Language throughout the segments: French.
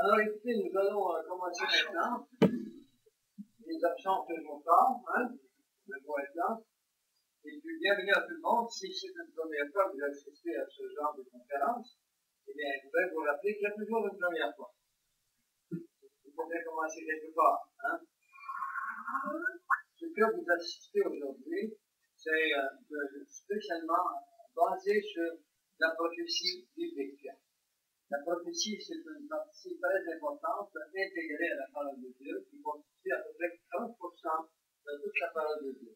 Alors écoutez, nous allons commencer maintenant. Les absents faisons pas, hein, le mot est là. Et puis bienvenue à tout le monde. Si c'est une première fois que vous assistez à ce genre de conférence, eh bien, je voudrais vous rappeler qu'il y a toujours une première fois. Il faut bien commencer quelque part, hein. Ce que vous assistez aujourd'hui, c'est spécialement basé sur la prophétie biblique. La prophétie, c'est une partie très importante, intégrée à la parole de Dieu, qui constitue à peu près 30% de toute la parole de Dieu.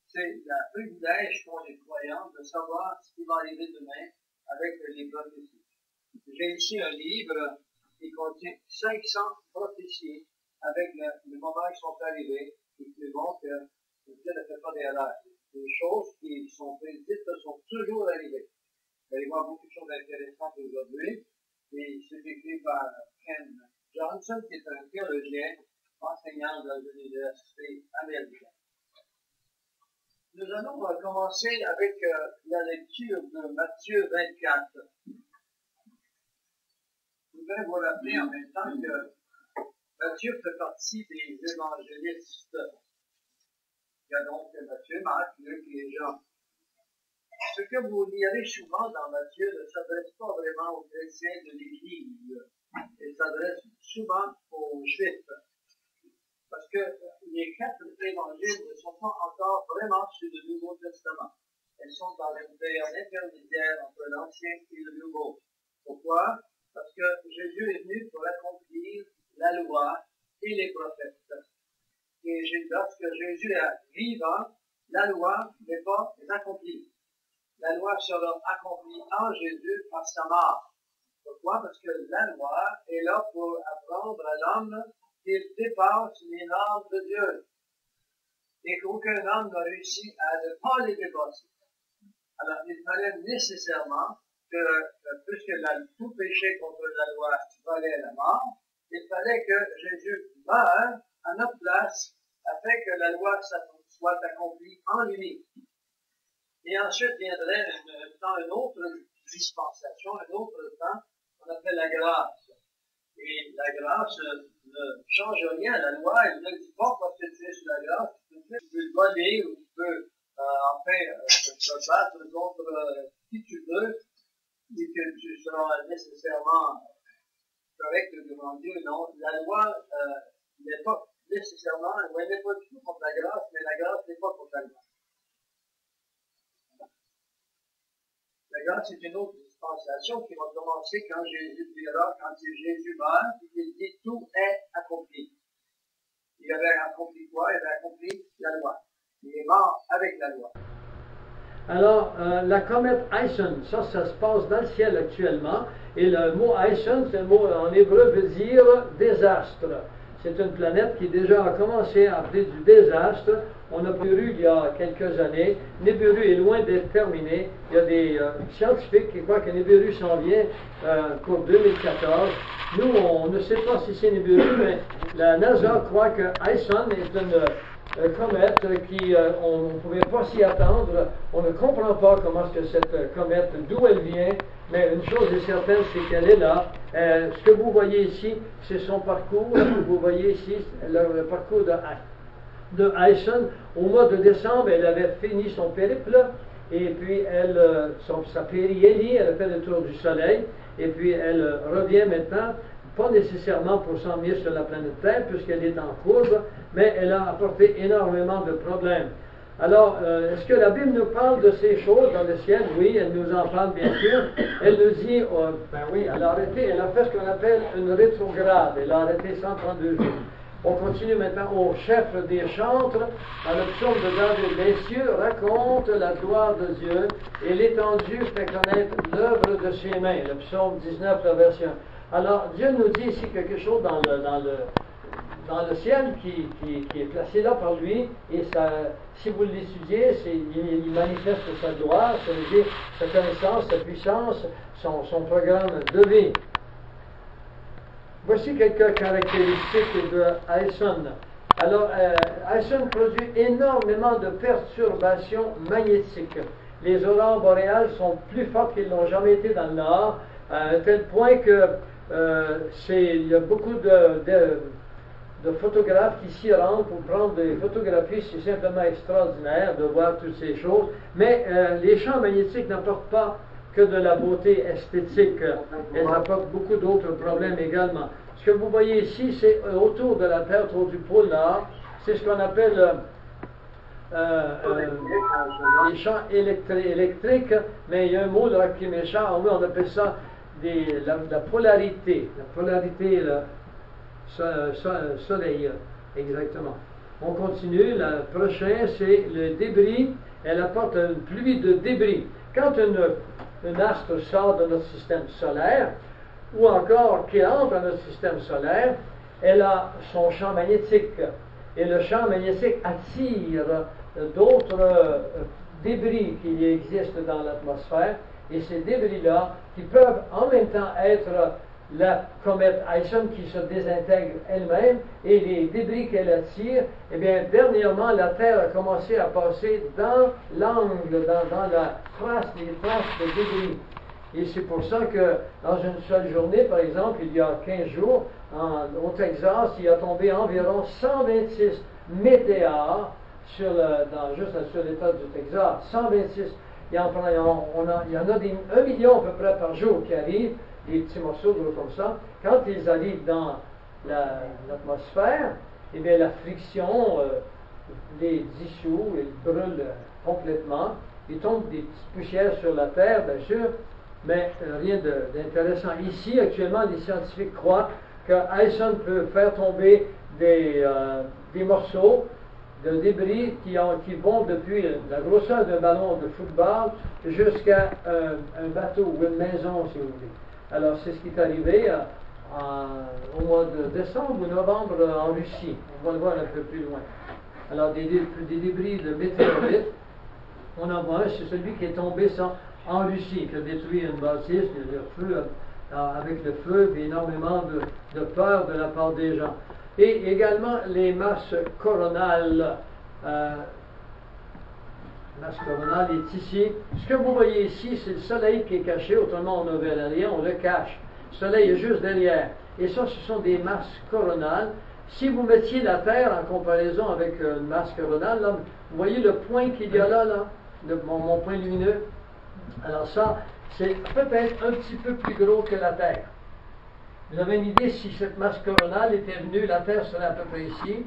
C'est le privilège qu'ont les croyants de savoir ce qui va arriver demain avec les prophéties. J'ai ici un livre qui contient 500 prophéties avec le moment qui sont arrivés, et qui montre que Dieu ne fait pas d'erreur. Les choses qui sont prédites sont toujours arrivées. Vous allez voir beaucoup de choses intéressantes aujourd'hui. Et c'est écrit par Ken Johnson, qui est un théologien, enseignant dans l'université américaine. Nous allons commencer avec la lecture de Matthieu 24. Je voudrais vous rappeler en même temps que Matthieu fait partie des évangélistes. Il y a donc Matthieu, Marc, Luc et Jean. Ce que vous lirez souvent dans Matthieu ne s'adresse pas vraiment aux chrétiens de l'Église. Il s'adresse souvent aux Juifs. Parce que les 4 évangiles ne sont pas encore vraiment sur le Nouveau Testament. Elles sont dans une période intermédiaire entre l'Ancien et le Nouveau. Pourquoi? Parce que Jésus est venu pour accomplir la loi et les prophètes. Et lorsque Jésus est vivant, la loi n'est pas accomplie. La loi sera accomplie en Jésus par sa mort. Pourquoi? Parce que la loi est là pour apprendre à l'homme qu'il dépasse les normes de Dieu. Et qu'aucun homme n'a réussi à ne pas les dépasser. Alors, il fallait nécessairement que, puisque tout péché contre la loi valait la mort, il fallait que Jésus meure à notre place afin que la loi soit accomplie en lui. Et ensuite viendrait une autre dispensation, un autre temps, qu'on appelle la grâce. Et la grâce ne change rien à la loi, elle ne dit pas parce que tu es sous la grâce, tu peux voler ou tu peux te battre contre qui tu veux, et que tu seras nécessairement correct devant Dieu. Non, la loi n'est pas nécessairement, elle n'est pas du tout contre la grâce, mais la grâce n'est pas contre la loi. La grâce, c'est une autre dispensation qui va commencer quand Jésus dira, quand Jésus meurt, il dit tout est accompli. Il avait accompli quoi? Il avait accompli la loi. Il est mort avec la loi. Alors, la comète Aison, ça se passe dans le ciel actuellement, et le mot Aison, c'est un mot en hébreu, veut dire désastre. C'est une planète qui déjà a commencé à appeler du désastre. On a Nibiru il y a quelques années. Nibiru est loin d'être terminé. Il y a des scientifiques qui croient que Nibiru s'en vient pour 2014. Nous, on ne sait pas si c'est Nibiru, mais la NASA croit que Aison est une comète qui, on ne pouvait pas s'y attendre. On ne comprend pas comment est-ce que cette comète, d'où elle vient, mais une chose est certaine, c'est qu'elle est là. Ce que vous voyez ici, c'est son parcours. Vous voyez ici le parcours de Aison. Au mois de décembre, elle avait fini son périple, et puis sa périhélie, elle a fait le tour du Soleil, et puis elle revient maintenant, pas nécessairement pour s'en venir sur la planète Terre, puisqu'elle est en courbe, mais elle a apporté énormément de problèmes. Alors, est-ce que la Bible nous parle de ces choses dans le ciel? Oui, elle nous en parle bien sûr. Elle nous dit, oui, elle a fait ce qu'on appelle une rétrograde. Elle a arrêté 132 jours. On continue maintenant au chef des chantres, dans le psaume de David. Les cieux racontent la gloire de Dieu, et l'étendue fait connaître l'œuvre de ses mains. Le psaume 19, la version. Alors, Dieu nous dit ici quelque chose dans le ciel qui est placé là par lui, et ça, si vous l'étudiez, il manifeste sa gloire, sa connaissance, sa puissance, son programme de vie. Voici quelques caractéristiques de Aison. Alors, Aison produit énormément de perturbations magnétiques. Les aurores boréales sont plus fortes qu'elles n'ont jamais été dans le Nord, à tel point que il y a beaucoup de photographes qui s'y rendent pour prendre des photographies. C'est simplement extraordinaire de voir toutes ces choses. Mais les champs magnétiques n'apportent pas que de la beauté esthétique. Elles apportent beaucoup d'autres problèmes également. Ce que vous voyez ici, c'est autour de la Terre, autour du pôle Nord, c'est ce qu'on appelle les champs électriques, mais il y a un mot là qui est méchant. Oui, on appelle ça la polarité. La polarité, le soleil, exactement. On continue. Le prochain, c'est le débris. Elle apporte une pluie de débris. Quand un astre sort de notre système solaire, ou encore qui entre dans notre système solaire, elle a son champ magnétique. Et le champ magnétique attire d'autres débris qui existent dans l'atmosphère. Et ces débris-là, qui peuvent en même temps être la comète Ison qui se désintègre elle-même, et les débris qu'elle attire, eh bien, dernièrement, la Terre a commencé à passer dans l'angle, dans la trace, les traces de débris. Et c'est pour ça que dans une seule journée, par exemple, il y a 15 jours, au Texas, il a tombé environ 126 météores juste sur l'État du Texas. 126. Il y en a 1 million à peu près par jour qui arrivent, des petits morceaux d'eau comme ça. Quand ils arrivent dans l'atmosphère, eh bien la friction les dissout, ils brûlent complètement. Il tombe des petites poussières sur la Terre, bien sûr, mais rien d'intéressant. Ici, actuellement, les scientifiques croient que Ison peut faire tomber des morceaux de débris qui vont depuis la grosseur d'un ballon de football jusqu'à un bateau ou une maison, si vous voulez. Alors, c'est ce qui est arrivé au mois de décembre ou novembre en Russie. On va le voir un peu plus loin. Alors, des débris de météorites, on en voit un, c'est celui qui est tombé en Russie, qui a détruit une bâtisse, avec le feu, énormément de peur de la part des gens. Et également les masses coronales. Masse coronale est ici. Ce que vous voyez ici, c'est le soleil qui est caché, autrement on ne verra rien, on le cache. Le soleil est juste derrière. Et ça, ce sont des masses coronales. Si vous mettiez la Terre en comparaison avec une masse coronale, là, vous voyez le point qu'il y a là, mon point lumineux. Alors ça, c'est peut-être un petit peu plus gros que la Terre. Vous avez une idée, si cette masse coronale était venue, la Terre serait à peu près ici.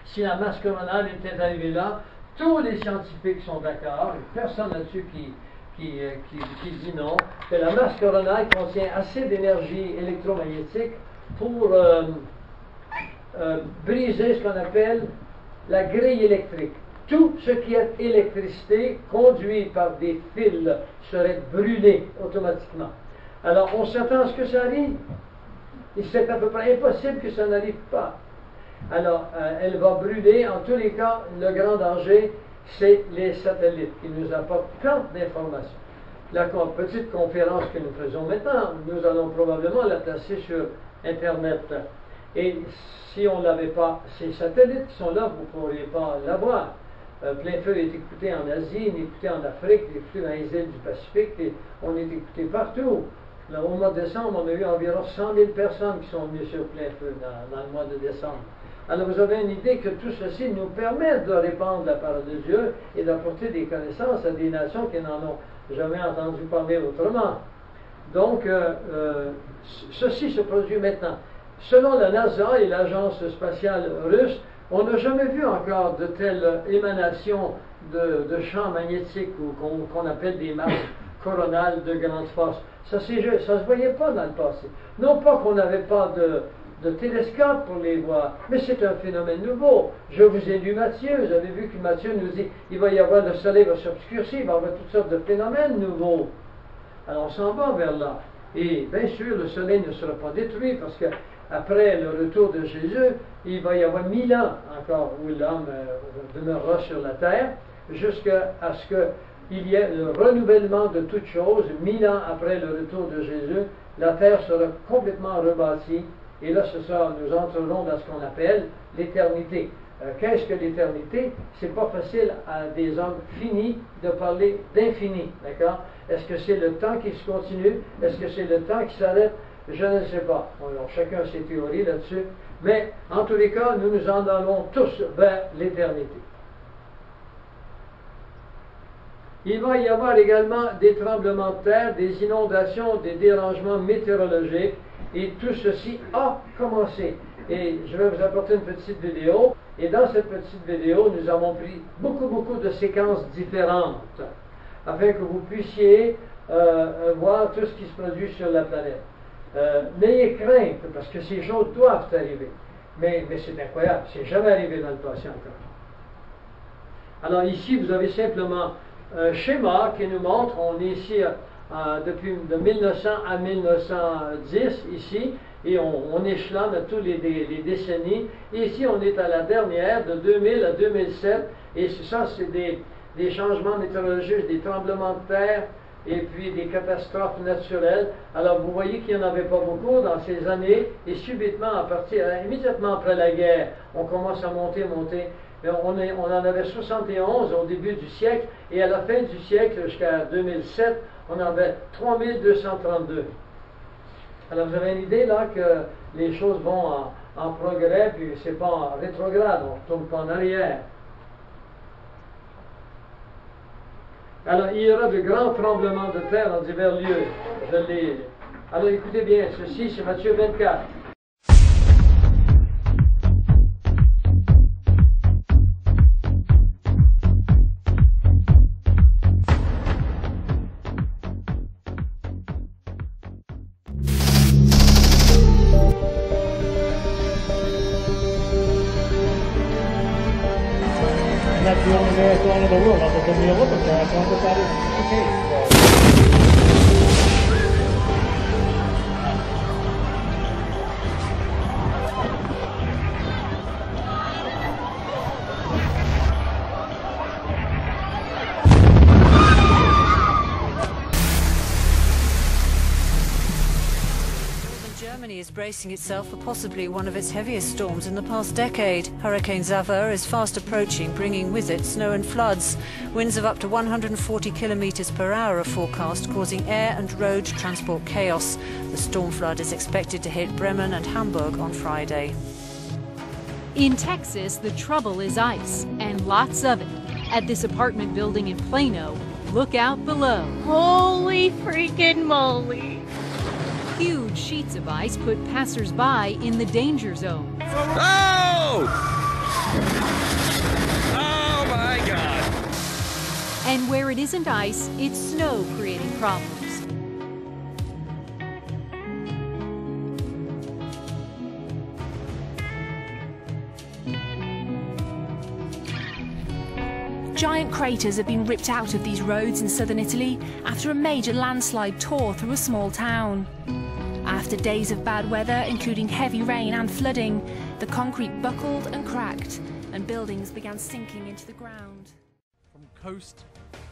Si la masse coronale était arrivée là, tous les scientifiques sont d'accord, personne là-dessus qui dit non, que la masse coronale contient assez d'énergie électromagnétique pour briser ce qu'on appelle la grille électrique. Tout ce qui est électricité conduit par des fils serait brûlé automatiquement. Alors, on s'attend à ce que ça arrive. Et c'est à peu près impossible que ça n'arrive pas. Alors, elle va brûler. En tous les cas, le grand danger, c'est les satellites qui nous apportent plein d'informations. La petite conférence que nous faisons maintenant, nous allons probablement la placer sur Internet. Et si on n'avait pas ces satellites qui sont là, vous ne pourriez pas l'avoir. Plein Feu est écouté en Asie, il est écouté en Afrique, il est écouté dans les îles du Pacifique, et on est écouté partout. Là, au mois de décembre, on a eu environ 100 000 personnes qui sont venues sur Plein Feu dans le mois de décembre. Alors vous avez une idée que tout ceci nous permet de répandre la parole de Dieu et d'apporter des connaissances à des nations qui n'en ont jamais entendu parler autrement. Donc, ceci se produit maintenant. Selon la NASA et l'agence spatiale russe, on n'a jamais vu encore de telles émanations de champs magnétiques ou qu'on appelle des masses coronales de grande force. Ça ne se voyait pas dans le passé. Non pas qu'on n'avait pas de télescope pour les voir, mais c'est un phénomène nouveau. Je vous ai lu Matthieu, vous avez vu que Matthieu nous dit il va y avoir, le soleil va s'obscurcir, il va y avoir toutes sortes de phénomènes nouveaux. Alors on s'en va vers là. Et bien sûr, le soleil ne sera pas détruit parce que après le retour de Jésus, il va y avoir 1000 ans encore où l'homme demeurera sur la terre, jusqu'à ce qu'il y ait le renouvellement de toutes choses. 1000 ans après le retour de Jésus, la terre sera complètement rebâtie, et là, nous entrerons dans ce qu'on appelle l'éternité. Qu'est-ce que l'éternité? C'est pas facile à des hommes finis de parler d'infini, d'accord? Est-ce que c'est le temps qui se continue? Est-ce que c'est le temps qui s'arrête? Je ne sais pas. Alors, chacun a ses théories là-dessus. Mais en tous les cas, nous nous en allons tous vers l'éternité. Il va y avoir également des tremblements de terre, des inondations, des dérangements météorologiques, et tout ceci a commencé. Et je vais vous apporter une petite vidéo, et dans cette petite vidéo, nous avons pris beaucoup de séquences différentes, afin que vous puissiez voir tout ce qui se produit sur la planète. N'ayez crainte, parce que ces choses doivent arriver. Mais c'est incroyable, c'est jamais arrivé dans le passé encore. Alors ici, vous avez simplement un schéma qui nous montre, on est ici depuis de 1900 à 1910 ici, et on échelonne à tous les décennies. Et ici, on est à la dernière, de 2000 à 2007, et ça, c'est des changements météorologiques, des tremblements de terre, et puis des catastrophes naturelles. Alors, vous voyez qu'il n'y en avait pas beaucoup dans ces années, et subitement, immédiatement après la guerre, on commence à monter. On en avait 71 au début du siècle, et à la fin du siècle, jusqu'à 2007, on en avait 3232. Alors, vous avez une idée là que les choses vont en progrès, puis c'est pas en rétrograde, on ne retourne pas en arrière. Alors, il y aura de grands tremblements de terre dans divers lieux. Je l'ai. Alors, écoutez bien, ceci, c'est Matthieu 24. That's the only marathon in the world other than the Olympic marathon, but that is the case. Germany is bracing itself for possibly one of its heaviest storms in the past decade. Hurricane Xaver is fast approaching, bringing with it snow and floods. Winds of up to 140 kilometers per hour are forecast, causing air and road transport chaos. The storm flood is expected to hit Bremen and Hamburg on Friday. In Texas, the trouble is ice, and lots of it. At this apartment building in Plano, look out below. Holy freaking moly! Huge sheets of ice put passers-by in the danger zone. Oh! Oh my God! And where it isn't ice, it's snow creating problems. Giant craters have been ripped out of these roads in southern Italy after a major landslide tore through a small town. After days of bad weather, including heavy rain and flooding, the concrete buckled and cracked, and buildings began sinking into the ground. From coast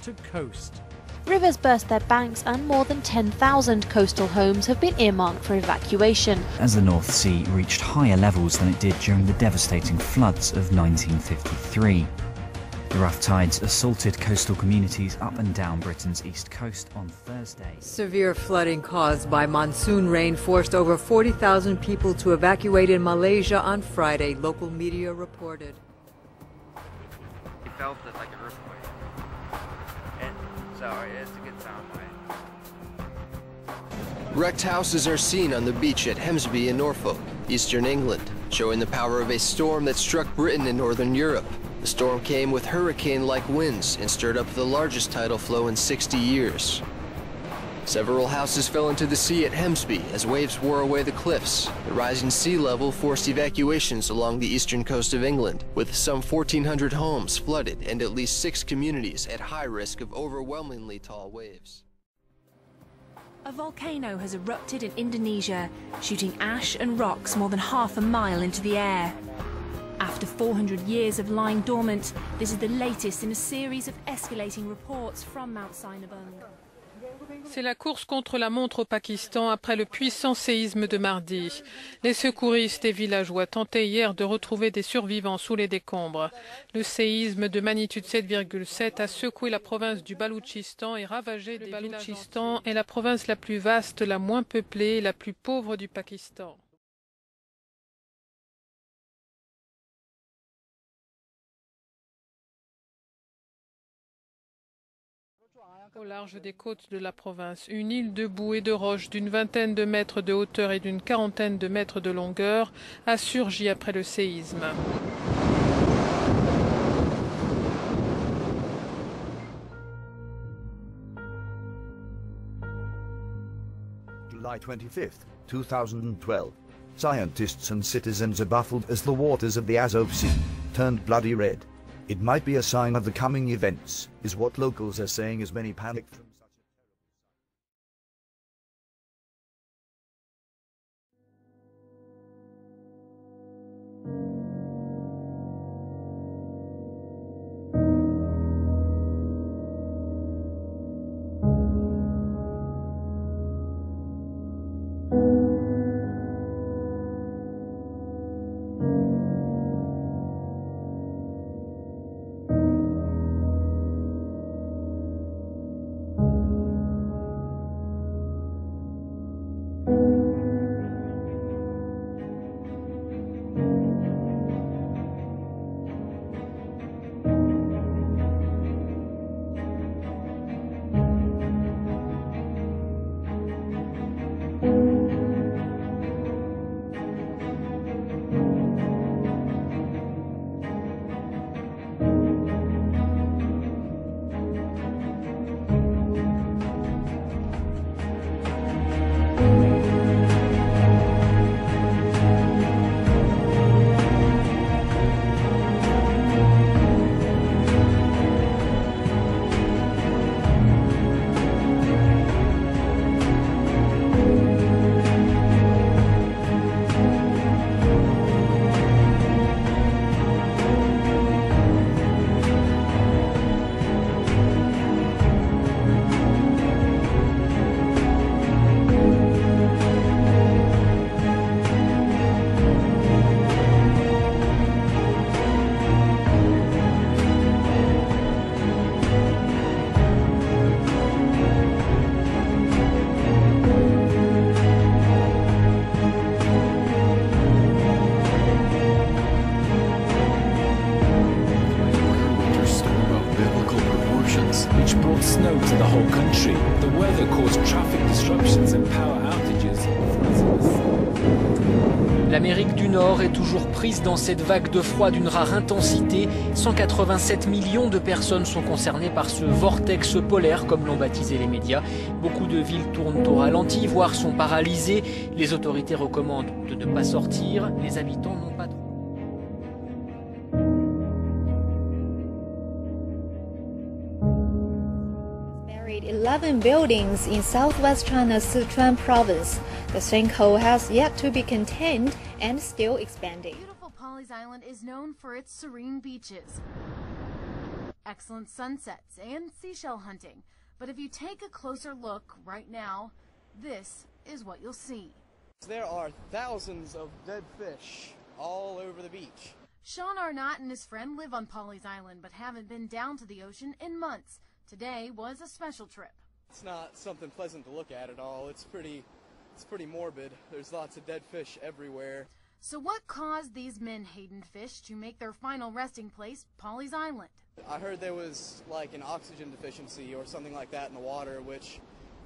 to coast. Rivers burst their banks and more than 10,000 coastal homes have been earmarked for evacuation. As the North Sea reached higher levels than it did during the devastating floods of 1953. The rough tides assaulted coastal communities up and down Britain's east coast on Thursday. Severe flooding caused by monsoon rain forced over 40,000 people to evacuate in Malaysia on Friday, local media reported. It felt like an earthquake. And so it's a good sound wave. Wrecked houses are seen on the beach at Hemsby in Norfolk, eastern England, showing the power of a storm that struck Britain and northern Europe. The storm came with hurricane-like winds and stirred up the largest tidal flow in 60 years. Several houses fell into the sea at Hemsby as waves wore away the cliffs. The rising sea level forced evacuations along the eastern coast of England, with some 1,400 homes flooded and at least 6 communities at high risk of overwhelmingly tall waves. A volcano has erupted in Indonesia, shooting ash and rocks more than half a mile into the air. After 400 years of lying dormant, this is the latest in a series of escalating reports from Mount Sinabung. C'est la course contre la montre au Pakistan après le puissant séisme de mardi. Les secouristes et villageois tentaient hier de retrouver des survivants sous les décombres. Le séisme de magnitude 7,7 a secoué la province du Baloutchistan et ravagé des villages. Le Baloutchistan est la province la plus vaste, la moins peuplée et la plus pauvre du Pakistan. Au large des côtes de la province, une île de boue et de roches d'une vingtaine de mètres de hauteur et d'une quarantaine de mètres de longueur a surgi après le séisme. July 25th, 2012. Scientists and citizens are baffled as the waters of the Azov Sea turned bloody red. It might be a sign of the coming events, is what locals are saying as many panic from such which brought snow to the whole country. The weather caused traffic disruptions and power outages. L'Amérique du Nord est toujours prise dans cette vague de froid d'une rare intensité. 187 millions de personnes sont concernées par ce vortex polaire, comme l'ont baptisé les médias. Beaucoup de villes tournent au ralenti, voire sont paralysées. Les autorités recommandent de ne pas sortir. Les habitants n'ont pas de... 11 buildings in southwest China's Sichuan province. The sinkhole has yet to be contained and still expanding. Beautiful Pawleys Island is known for its serene beaches, excellent sunsets, and seashell hunting. But if you take a closer look right now, this is what you'll see. There are thousands of dead fish all over the beach. Sean Arnott and his friend live on Pawleys Island but haven't been down to the ocean in months. Today was a special trip. It's not something pleasant to look at all. It's pretty morbid. There's lots of dead fish everywhere. So what caused these menhaden fish to make their final resting place Pawleys Island? I heard there was like an oxygen deficiency or something like that in the water, which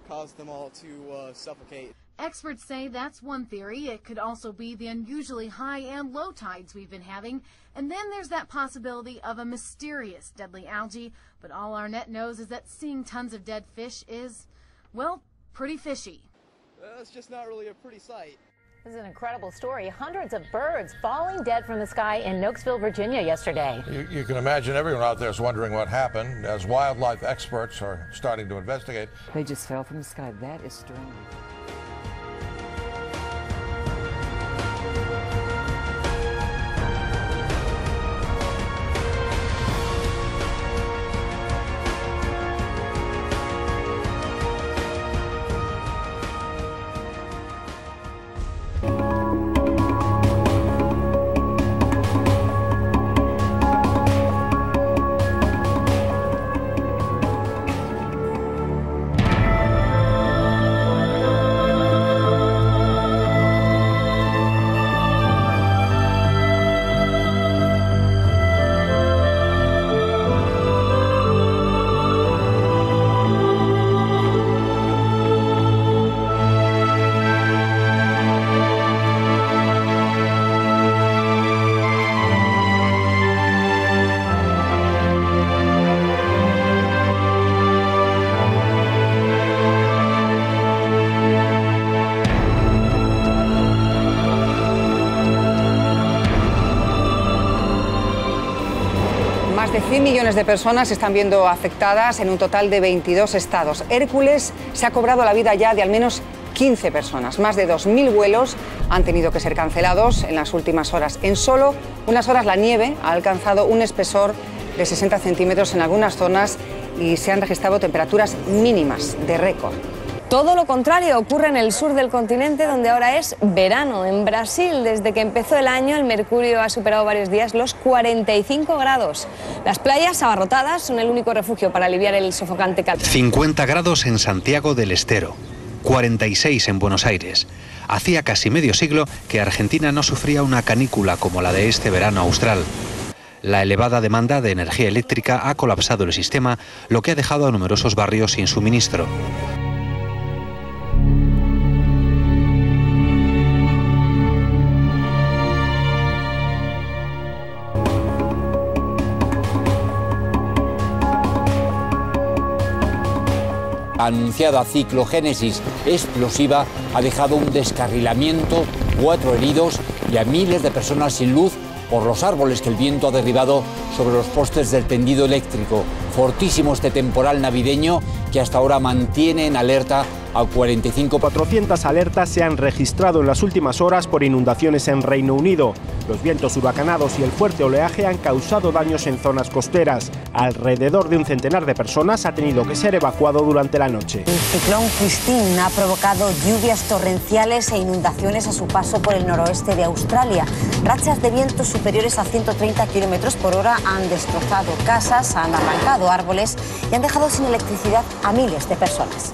caused them all to suffocate. Experts say that's one theory. It could also be the unusually high and low tides we've been having. And then there's that possibility of a mysterious deadly algae. But all Arnett knows is that seeing tons of dead fish is, well, pretty fishy. It's just not really a pretty sight. This is an incredible story. Hundreds of birds falling dead from the sky in Nokesville, Virginia yesterday. You can imagine everyone out there is wondering what happened as wildlife experts are starting to investigate. They just fell from the sky. That is strange. Más de 100 millones de personas se están viendo afectadas en un total de 22 estados. Hércules se ha cobrado la vida ya de al menos 15 personas. Más de 2.000 vuelos han tenido que ser cancelados en las últimas horas. En solo unas horas la nieve ha alcanzado un espesor de 60 centímetros en algunas zonas y se han registrado temperaturas mínimas de récord. Todo lo contrario ocurre en el sur del continente, donde ahora es verano. En Brasil, desde que empezó el año, el mercurio ha superado varios días los 45 grados. Las playas abarrotadas son el único refugio para aliviar el sofocante calor. 50 grados en Santiago del Estero, 46 en Buenos Aires. Hacía casi medio siglo que Argentina no sufría una canícula como la de este verano austral. La elevada demanda de energía eléctrica ha colapsado el sistema, lo que ha dejado a numerosos barrios sin suministro. Anunciada ciclogénesis explosiva ha dejado un descarrilamiento, 4 heridos y a miles de personas sin luz por los árboles que el viento ha derribado sobre los postes del tendido eléctrico. Fortísimo este temporal navideño que hasta ahora mantiene en alerta a 400 alertas se han registrado en las últimas horas por inundaciones en Reino Unido. Los vientos huracanados y el fuerte oleaje han causado daños en zonas costeras. Alrededor de un centenar de personas ha tenido que ser evacuado durante la noche. El ciclón Christine ha provocado lluvias torrenciales e inundaciones a su paso por el noroeste de Australia. Rachas de vientos superiores a 130 km por hora han destrozado casas, han arrancado árboles y han dejado sin electricidad a miles de personas.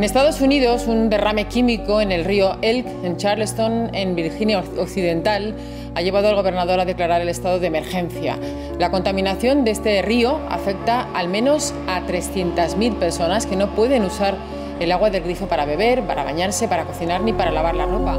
Estados Unidos, un derrame químico en el río Elk, en Charleston, en Virginia Occidental, ha llevado al gobernador a declarar el estado de emergencia. La contaminación de este río afecta al menos a 300.000 personas que no pueden usar el agua del grifo para beber, para bañarse, para cocinar ni para lavar la ropa.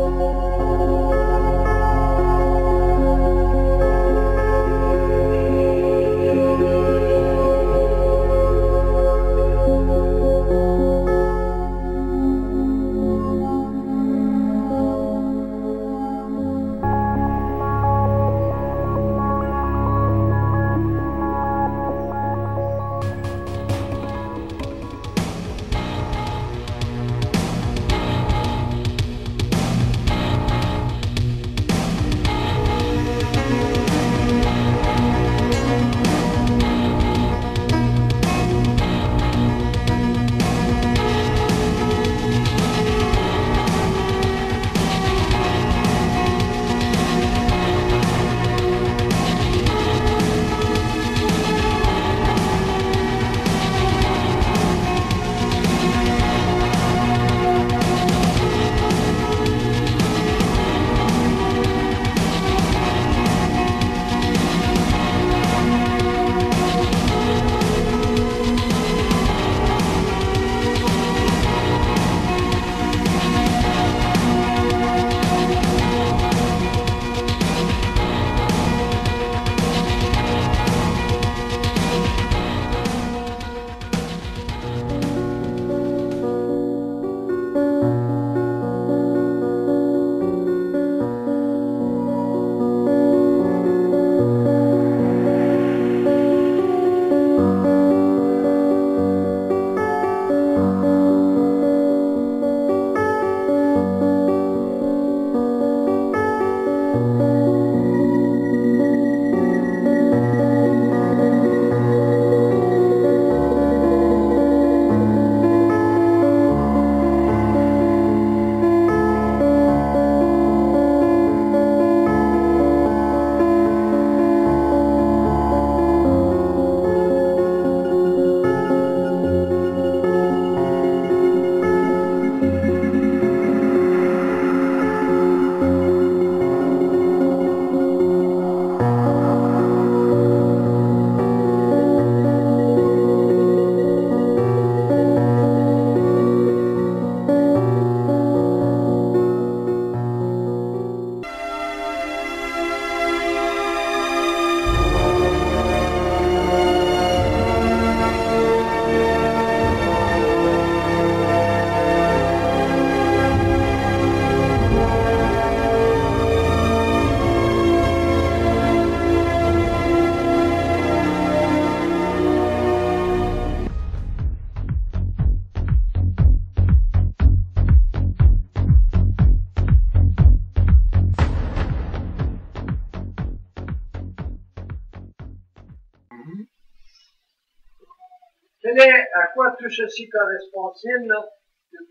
À quoi tout ceci correspond-il?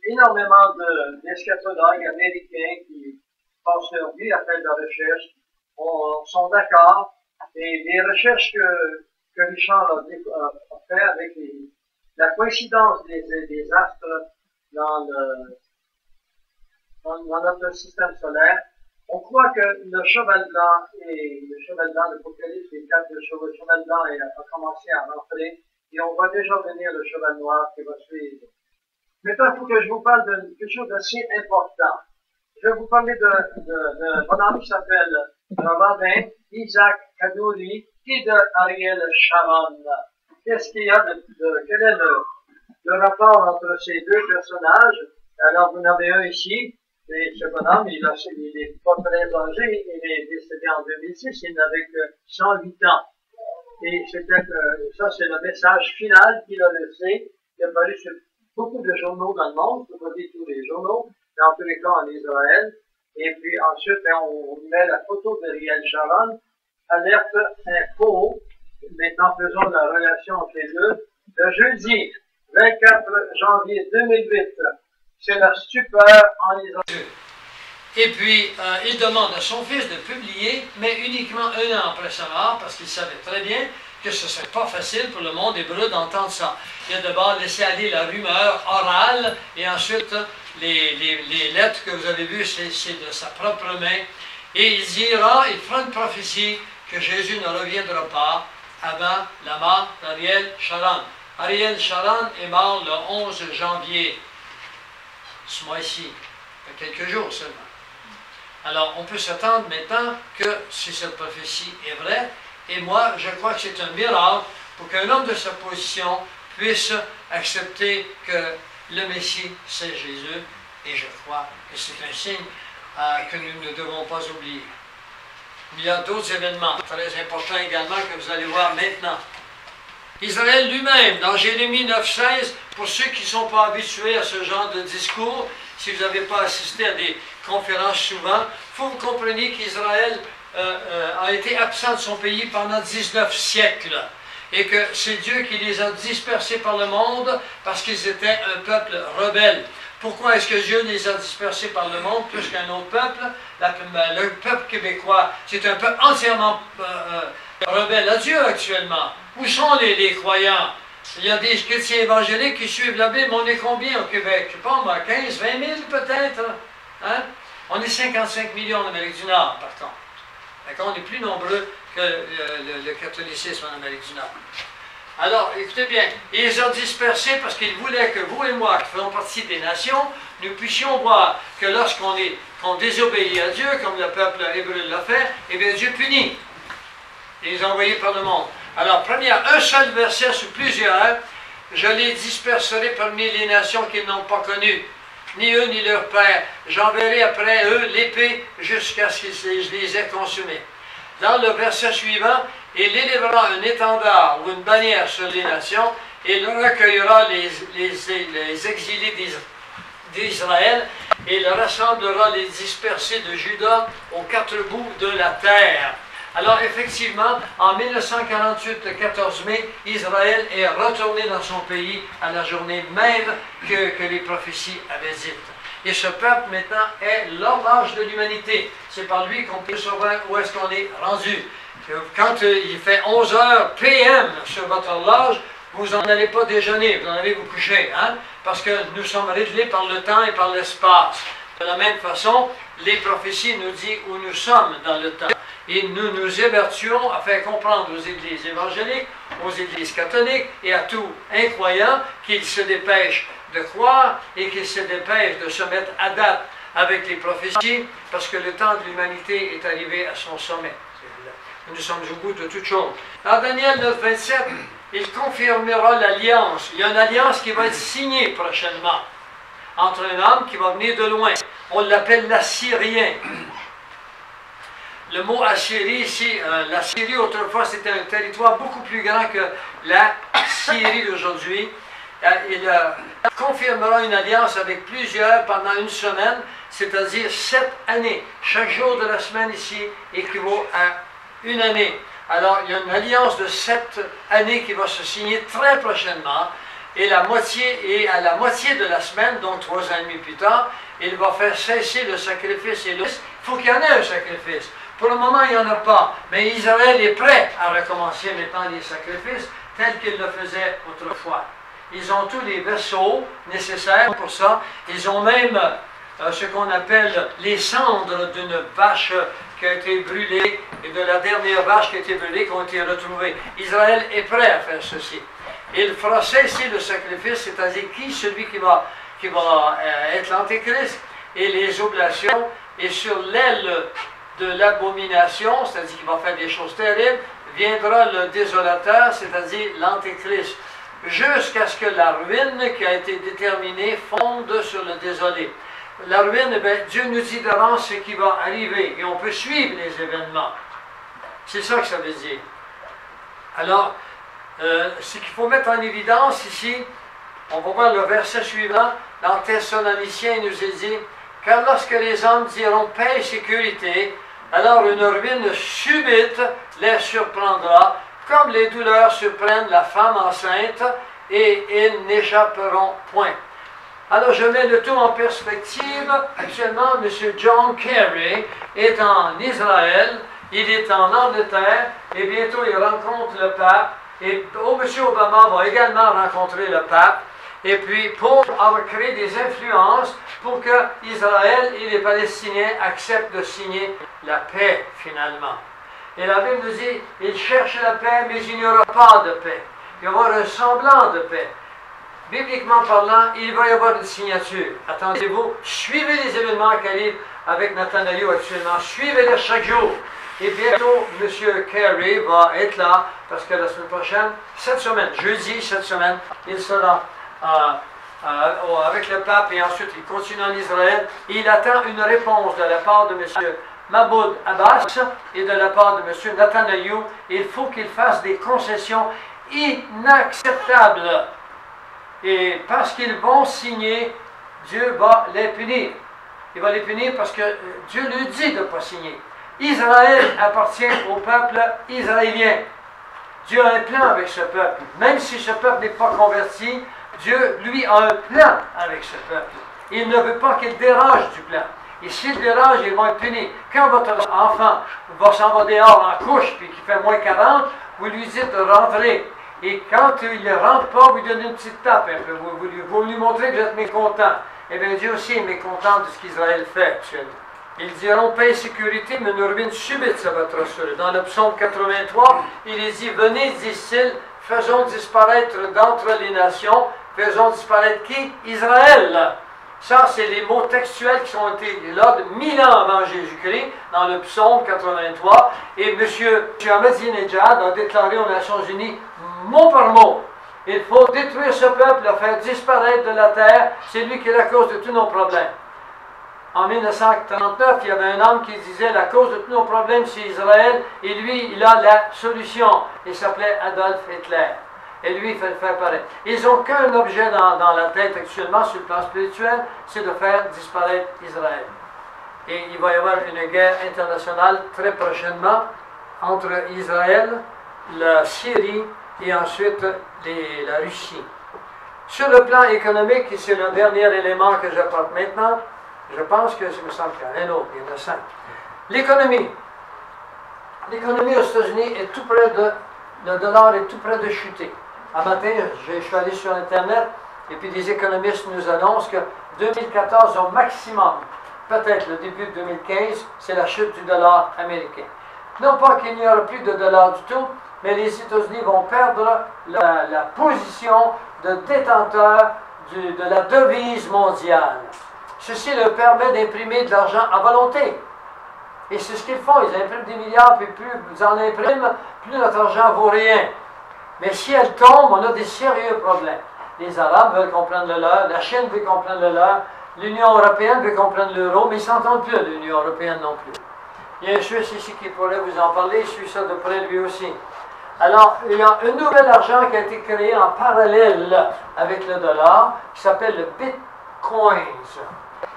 Énormément d'eschatologues américains qui passent leur vie à faire de la recherche sont d'accord, et les recherches que Richard a fait avec la coïncidence des astres dans notre système solaire, on croit que le cheval blanc de l'Apocalypse, les 4 cheval blanc a commencé à rentrer, et on voit déjà venir le cheval noir qui va suivre. Maintenant, il faut que je vous parle de quelque chose d'assez important. Je vais vous parler de mon ami qui s'appelle le rabbin Isaac Kaduri et de Ariel Sharon. Qu'est-ce qu'il y a quel est le rapport entre ces deux personnages? Alors, vous en avez un ici, et ce bonhomme, il est pas très âgé, il est décédé en 2006, il n'avait que 108 ans. Et ça, c'est le message final qu'il a laissé. Il a paru sur beaucoup de journaux dans le monde, je ne peux pas dire tous les journaux, dans tous les cas en Israël. Et puis ensuite, on met la photo de Ariel Sharon, alerte info. Maintenant, faisons la relation entre les deux. Le jeudi 24 janvier 2008, c'est la stupeur en Israël. Et puis, il demande à son fils de publier, mais uniquement 1 an après sa mort, parce qu'il savait très bien que ce ne serait pas facile pour le monde hébreu d'entendre ça. Il a d'abord laissé aller la rumeur orale, et ensuite les lettres que vous avez vues, c'est de sa propre main. Et il dira, il fera une prophétie que Jésus ne reviendra pas avant la mort d'Ariel Sharon. Ariel Sharon est mort le 11 janvier, ce mois-ci, il y a quelques jours seulement. Alors, on peut s'attendre maintenant que si cette prophétie est vraie, et moi, je crois que c'est un miracle pour qu'un homme de sa position puisse accepter que le Messie, c'est Jésus, et je crois que c'est un signe que nous ne devons pas oublier. Il y a d'autres événements très importants également que vous allez voir maintenant. Israël lui-même, dans Jérémie 9,16, pour ceux qui ne sont pas habitués à ce genre de discours, si vous n'avez pas assisté à des conférences souvent, il faut que vous compreniez qu'Israël a été absent de son pays pendant 19 siècles. Et que c'est Dieu qui les a dispersés par le monde parce qu'ils étaient un peuple rebelle. Pourquoi est-ce que Dieu les a dispersés par le monde plus qu'un autre peuple? Le peuple québécois, c'est un peuple entièrement rebelle à Dieu actuellement. Où sont les croyants? Il y a des chrétiens évangéliques qui suivent la Bible. On est combien au Québec? Je ne sais pas, moi, 15, 20 000 peut-être. Hein? On est 55 millions en Amérique du Nord, par contre. D'accord? On est plus nombreux que le catholicisme en Amérique du Nord. Alors, écoutez bien, il les a dispersés parce qu'il voulait que vous et moi, qui faisons partie des nations, nous puissions voir que lorsqu'on désobéit à Dieu, comme le peuple hébreu l'a fait, eh bien Dieu punit. Il les a envoyés par le monde. Alors, un seul verset sur plusieurs, je les disperserai parmi les nations qu'ils n'ont pas connues, ni eux ni leurs pères. J'enverrai après eux l'épée jusqu'à ce que je les ai consumés. Dans le verset suivant, il élèvera un étendard ou une bannière sur les nations, et il recueillera les exilés d'Israël, et il rassemblera les dispersés de Juda aux quatre bouts de la terre. Alors effectivement, en 1948, le 14 mai, Israël est retourné dans son pays à la journée même que les prophéties avaient dites. Et ce peuple maintenant est l'horloge de l'humanité. C'est par lui qu'on peut savoir où est-ce qu'on est rendu. Quand il fait 11h PM sur votre horloge, vous n'en allez pas déjeuner, vous en allez vous coucher, hein? Parce que nous sommes réglés par le temps et par l'espace. De la même façon, les prophéties nous disent où nous sommes dans le temps. Et nous nous évertuons à faire comprendre aux églises évangéliques, aux églises catholiques et à tout incroyant qu'ils se dépêchent de croire et qu'ils se dépêchent de se mettre à date avec les prophéties parce que le temps de l'humanité est arrivé à son sommet. Nous sommes au bout de toute chose. Dans Daniel 9, 27, il confirmera l'alliance. Il y a une alliance qui va être signée prochainement entre un homme qui va venir de loin. On l'appelle l'Assyrien. Le mot Assyrie ici, la Syrie autrefois c'était un territoire beaucoup plus grand que la Syrie d'aujourd'hui. Il confirmera une alliance avec plusieurs pendant une semaine, c'est-à-dire 7 années. Chaque jour de la semaine ici équivaut à une année. Alors il y a une alliance de 7 années qui va se signer très prochainement. Et à la moitié de la semaine, donc 3 ans et demi plus tard, il va faire cesser le sacrifice et le... Il faut qu'il y en ait un sacrifice. Pour le moment, il n'y en a pas. Mais Israël est prêt à recommencer maintenant les sacrifices tels qu'il le faisait autrefois. Ils ont tous les vaisseaux nécessaires pour ça. Ils ont même ce qu'on appelle les cendres d'une vache qui a été brûlée et de la dernière vache qui a été brûlée qui ont été retrouvées. Israël est prêt à faire ceci. Il fera cesser le sacrifice, c'est-à-dire celui qui va être l'antéchrist, et les oblations, et sur l'aile de l'abomination, c'est-à-dire qu'il va faire des choses terribles, viendra le désolateur, c'est-à-dire l'antéchrist, jusqu'à ce que la ruine qui a été déterminée fonde sur le désolé. La ruine, Dieu nous dit d'avance ce qui va arriver, et on peut suivre les événements. C'est ça que ça veut dire. Alors, ce qu'il faut mettre en évidence ici, on va voir le verset suivant, dans Thessaloniciens, il nous est dit, « Car lorsque les hommes diront paix et sécurité, alors une ruine subite les surprendra, comme les douleurs surprennent la femme enceinte, et ils n'échapperont point. » Alors je mets le tout en perspective. Actuellement, M. John Kerry est en Israël Il est en Angleterre et bientôt il rencontre le pape. Et M. Obama va également rencontrer le pape. Et puis pour avoir créé des influences pour que Israël et les Palestiniens acceptent de signer la paix finalement. Et la Bible nous dit, il cherche la paix, mais il n'y aura pas de paix. Il va y avoir un semblant de paix. Bibliquement parlant, il va y avoir une signature. Attendez-vous, suivez les événements qui arrivent avec Netanyahou actuellement. Suivez-les chaque jour. Et bientôt, M. Kerry va être là, parce que la semaine prochaine, cette semaine, jeudi, cette semaine, il sera avec le pape et ensuite il continue en Israël. Il attend une réponse de la part de M. Mahmoud Abbas et de la part de M. Netanyahou. Il faut qu'il fasse des concessions inacceptables. Et parce qu'ils vont signer, Dieu va les punir. Il va les punir parce que Dieu lui dit de ne pas signer. Israël appartient au peuple israélien. Dieu a un plan avec ce peuple. Même si ce peuple n'est pas converti, Dieu, lui, a un plan avec ce peuple. Il ne veut pas qu'il dérange du plan. Et s'il dérange, ils vont être punis. Quand votre enfant s'en va dehors en couche puis qu'il fait moins 40, vous lui dites de rentrer. Et quand il ne rentre pas, vous lui donnez une petite tape un peu. Vous lui montrez que vous êtes mécontent. Eh bien, Dieu aussi est mécontent de ce qu'Israël fait actuellement. Ils diront paix et sécurité, mais une ruine subite s'abattra sur eux. Dans le psaume 83, il est dit, venez, disent-ils, faisons disparaître d'entre les nations, faisons disparaître qui? Israël. Ça, c'est les mots textuels qui ont été là de 1000 ans avant Jésus-Christ, dans le psaume 83. Et M. Ahmadinejad a déclaré aux Nations Unies, mot par mot, il faut détruire ce peuple, le faire disparaître de la terre. C'est lui qui est la cause de tous nos problèmes. En 1939, il y avait un homme qui disait la cause de tous nos problèmes, c'est Israël. Et lui, il a la solution. Il s'appelait Adolf Hitler. Et lui, il fait le faire pareil. Ils n'ont qu'un objet dans la tête actuellement, sur le plan spirituel, c'est de faire disparaître Israël. Et il va y avoir une guerre internationale très prochainement entre Israël, la Syrie et ensuite la Russie. Sur le plan économique, et c'est le dernier élément que j'apporte maintenant, je pense que ça me semble qu'il y en a un autre, il y en a 5. L'économie. L'économie aux États-Unis est tout près de... Le dollar est tout près de chuter. Un matin, je suis allé sur Internet et puis des économistes nous annoncent que 2014 au maximum, peut-être le début de 2015, c'est la chute du dollar américain. Non pas qu'il n'y aura plus de dollar du tout, mais les États-Unis vont perdre la position de détenteur de la devise mondiale. Ceci leur permet d'imprimer de l'argent à volonté. Et c'est ce qu'ils font, ils impriment des milliards, puis plus ils en impriment, plus notre argent vaut rien. Mais si elle tombe, on a des sérieux problèmes. Les Arabes veulent comprendre le leur, la Chine veut comprendre le leur, l'Union européenne veut comprendre l'euro, mais ils ne s'entendent plus, l'Union européenne non plus. Il y a un Suisse ici qui pourrait vous en parler, il suit ça de près lui aussi. Alors, il y a un nouvel argent qui a été créé en parallèle avec le dollar, qui s'appelle le Bitcoin.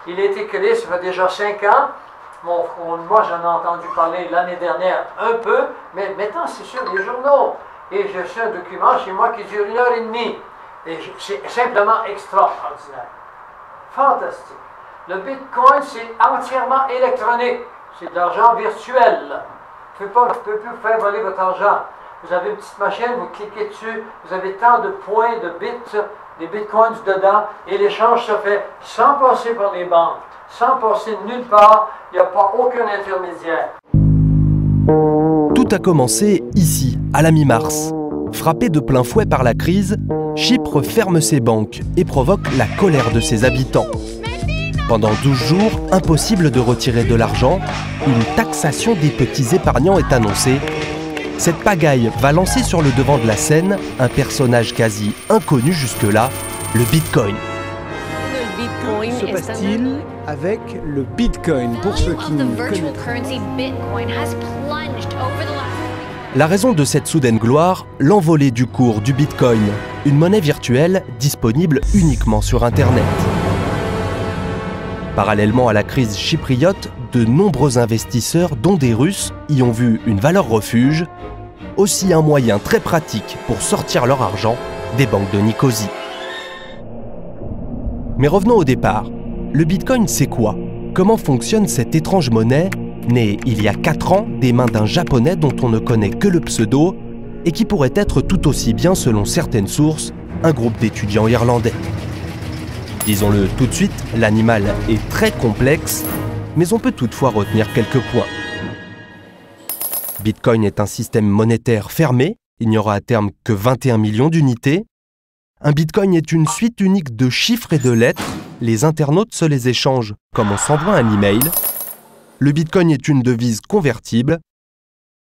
Il a été créé, ça fait déjà 5 ans. Bon, moi, j'en ai entendu parler l'année dernière un peu, mais maintenant, c'est sur les journaux. Et j'ai reçu un document chez moi qui dure 1h30. Et c'est simplement extraordinaire. Fantastique. Le Bitcoin, c'est entièrement électronique. C'est de l'argent virtuel. Vous ne pouvez plus faire voler votre argent. Vous avez une petite machine, vous cliquez dessus, vous avez tant de points, de bits, des bitcoins dedans, et l'échange se fait sans passer par les banques, sans passer nulle part, il n'y a pas aucun intermédiaire. Tout a commencé ici, à la mi-mars. Frappé de plein fouet par la crise, Chypre ferme ses banques et provoque la colère de ses habitants. Pendant 12 jours, impossible de retirer de l'argent, une taxation des petits épargnants est annoncée. Cette pagaille va lancer sur le devant de la scène un personnage quasi inconnu jusque-là, le Bitcoin. Que se passe-t-il avec le Bitcoin pour ceux qui ne connaissent pas? La raison de cette soudaine gloire, l'envolée du cours du Bitcoin, une monnaie virtuelle disponible uniquement sur Internet. Parallèlement à la crise chypriote, de nombreux investisseurs, dont des Russes, y ont vu une valeur refuge, aussi un moyen très pratique pour sortir leur argent des banques de Nicosie. Mais revenons au départ. Le Bitcoin, c'est quoi? Comment fonctionne cette étrange monnaie né il y a 4 ans des mains d'un Japonais dont on ne connaît que le pseudo et qui pourrait être tout aussi bien, selon certaines sources, un groupe d'étudiants irlandais. Disons-le tout de suite, l'animal est très complexe, mais on peut toutefois retenir quelques points. Bitcoin est un système monétaire fermé, il n'y aura à terme que 21 millions d'unités. Un Bitcoin est une suite unique de chiffres et de lettres, les internautes se les échangent comme on s'envoie un email. Le Bitcoin est une devise convertible.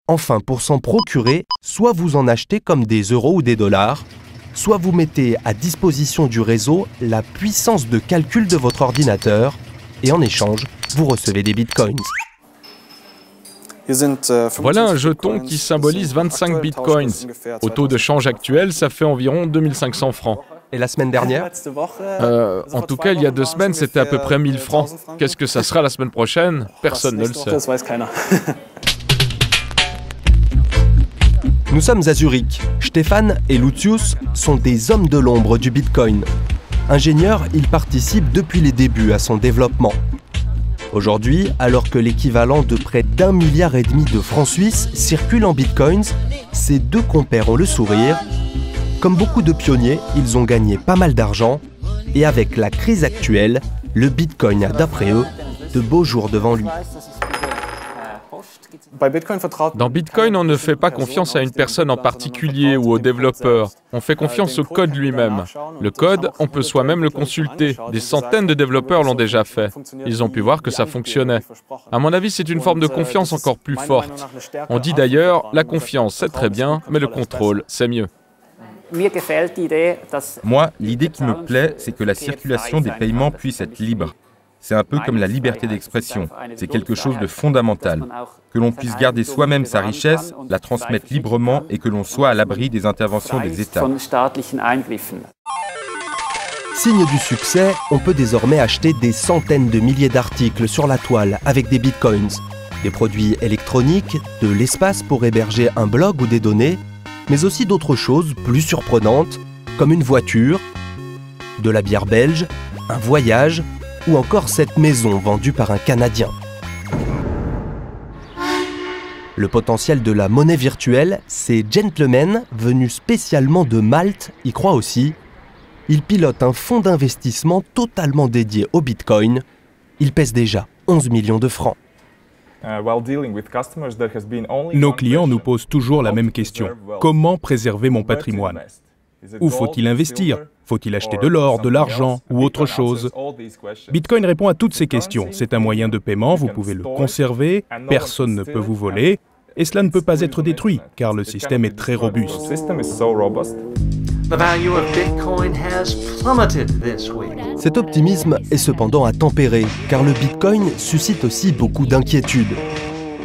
Enfin, pour s'en procurer, soit vous en achetez comme des euros ou des dollars, soit vous mettez à disposition du réseau la puissance de calcul de votre ordinateur et en échange, vous recevez des bitcoins. Voilà un jeton qui symbolise 25 bitcoins. Au taux de change actuel, ça fait environ 2500 francs. Et la semaine dernière? En tout cas, il y a 2 semaines, c'était à peu près 1000 francs. Qu'est-ce que ça sera la semaine prochaine? Personne ne le sait. Nous sommes à Zurich. Stéphane et Lucius sont des hommes de l'ombre du Bitcoin. Ingénieurs, ils participent depuis les débuts à son développement. Aujourd'hui, alors que l'équivalent de près d'1,5 milliard de francs suisses circule en Bitcoins, ces deux compères ont le sourire. Comme beaucoup de pionniers, ils ont gagné pas mal d'argent. Et avec la crise actuelle, le Bitcoin a, d'après eux, de beaux jours devant lui. Dans Bitcoin, on ne fait pas confiance à une personne en particulier ou au développeur. On fait confiance au code lui-même. Le code, on peut soi-même le consulter. Des centaines de développeurs l'ont déjà fait. Ils ont pu voir que ça fonctionnait. À mon avis, c'est une forme de confiance encore plus forte. On dit d'ailleurs, la confiance, c'est très bien, mais le contrôle, c'est mieux. Moi, l'idée qui me plaît, c'est que la circulation des paiements puisse être libre. C'est un peu comme la liberté d'expression. C'est quelque chose de fondamental. Que l'on puisse garder soi-même sa richesse, la transmettre librement et que l'on soit à l'abri des interventions des États. Signe du succès, on peut désormais acheter des centaines de milliers d'articles sur la toile avec des bitcoins. Des produits électroniques, de l'espace pour héberger un blog ou des données, mais aussi d'autres choses plus surprenantes, comme une voiture, de la bière belge, un voyage, ou encore cette maison vendue par un Canadien. Le potentiel de la monnaie virtuelle, ces gentlemen, venus spécialement de Malte, y croient aussi. Ils pilotent un fonds d'investissement totalement dédié au Bitcoin. Il pèse déjà 11 millions de francs. Nos clients nous posent toujours la même question. Comment préserver mon patrimoine? Où faut-il investir? Faut-il acheter de l'or, de l'argent ou autre chose? Bitcoin répond à toutes ces questions. C'est un moyen de paiement, vous pouvez le conserver, personne ne peut vous voler, et cela ne peut pas être détruit, car le système est très robuste. Cet optimisme est cependant à tempérer, car le Bitcoin suscite aussi beaucoup d'inquiétudes.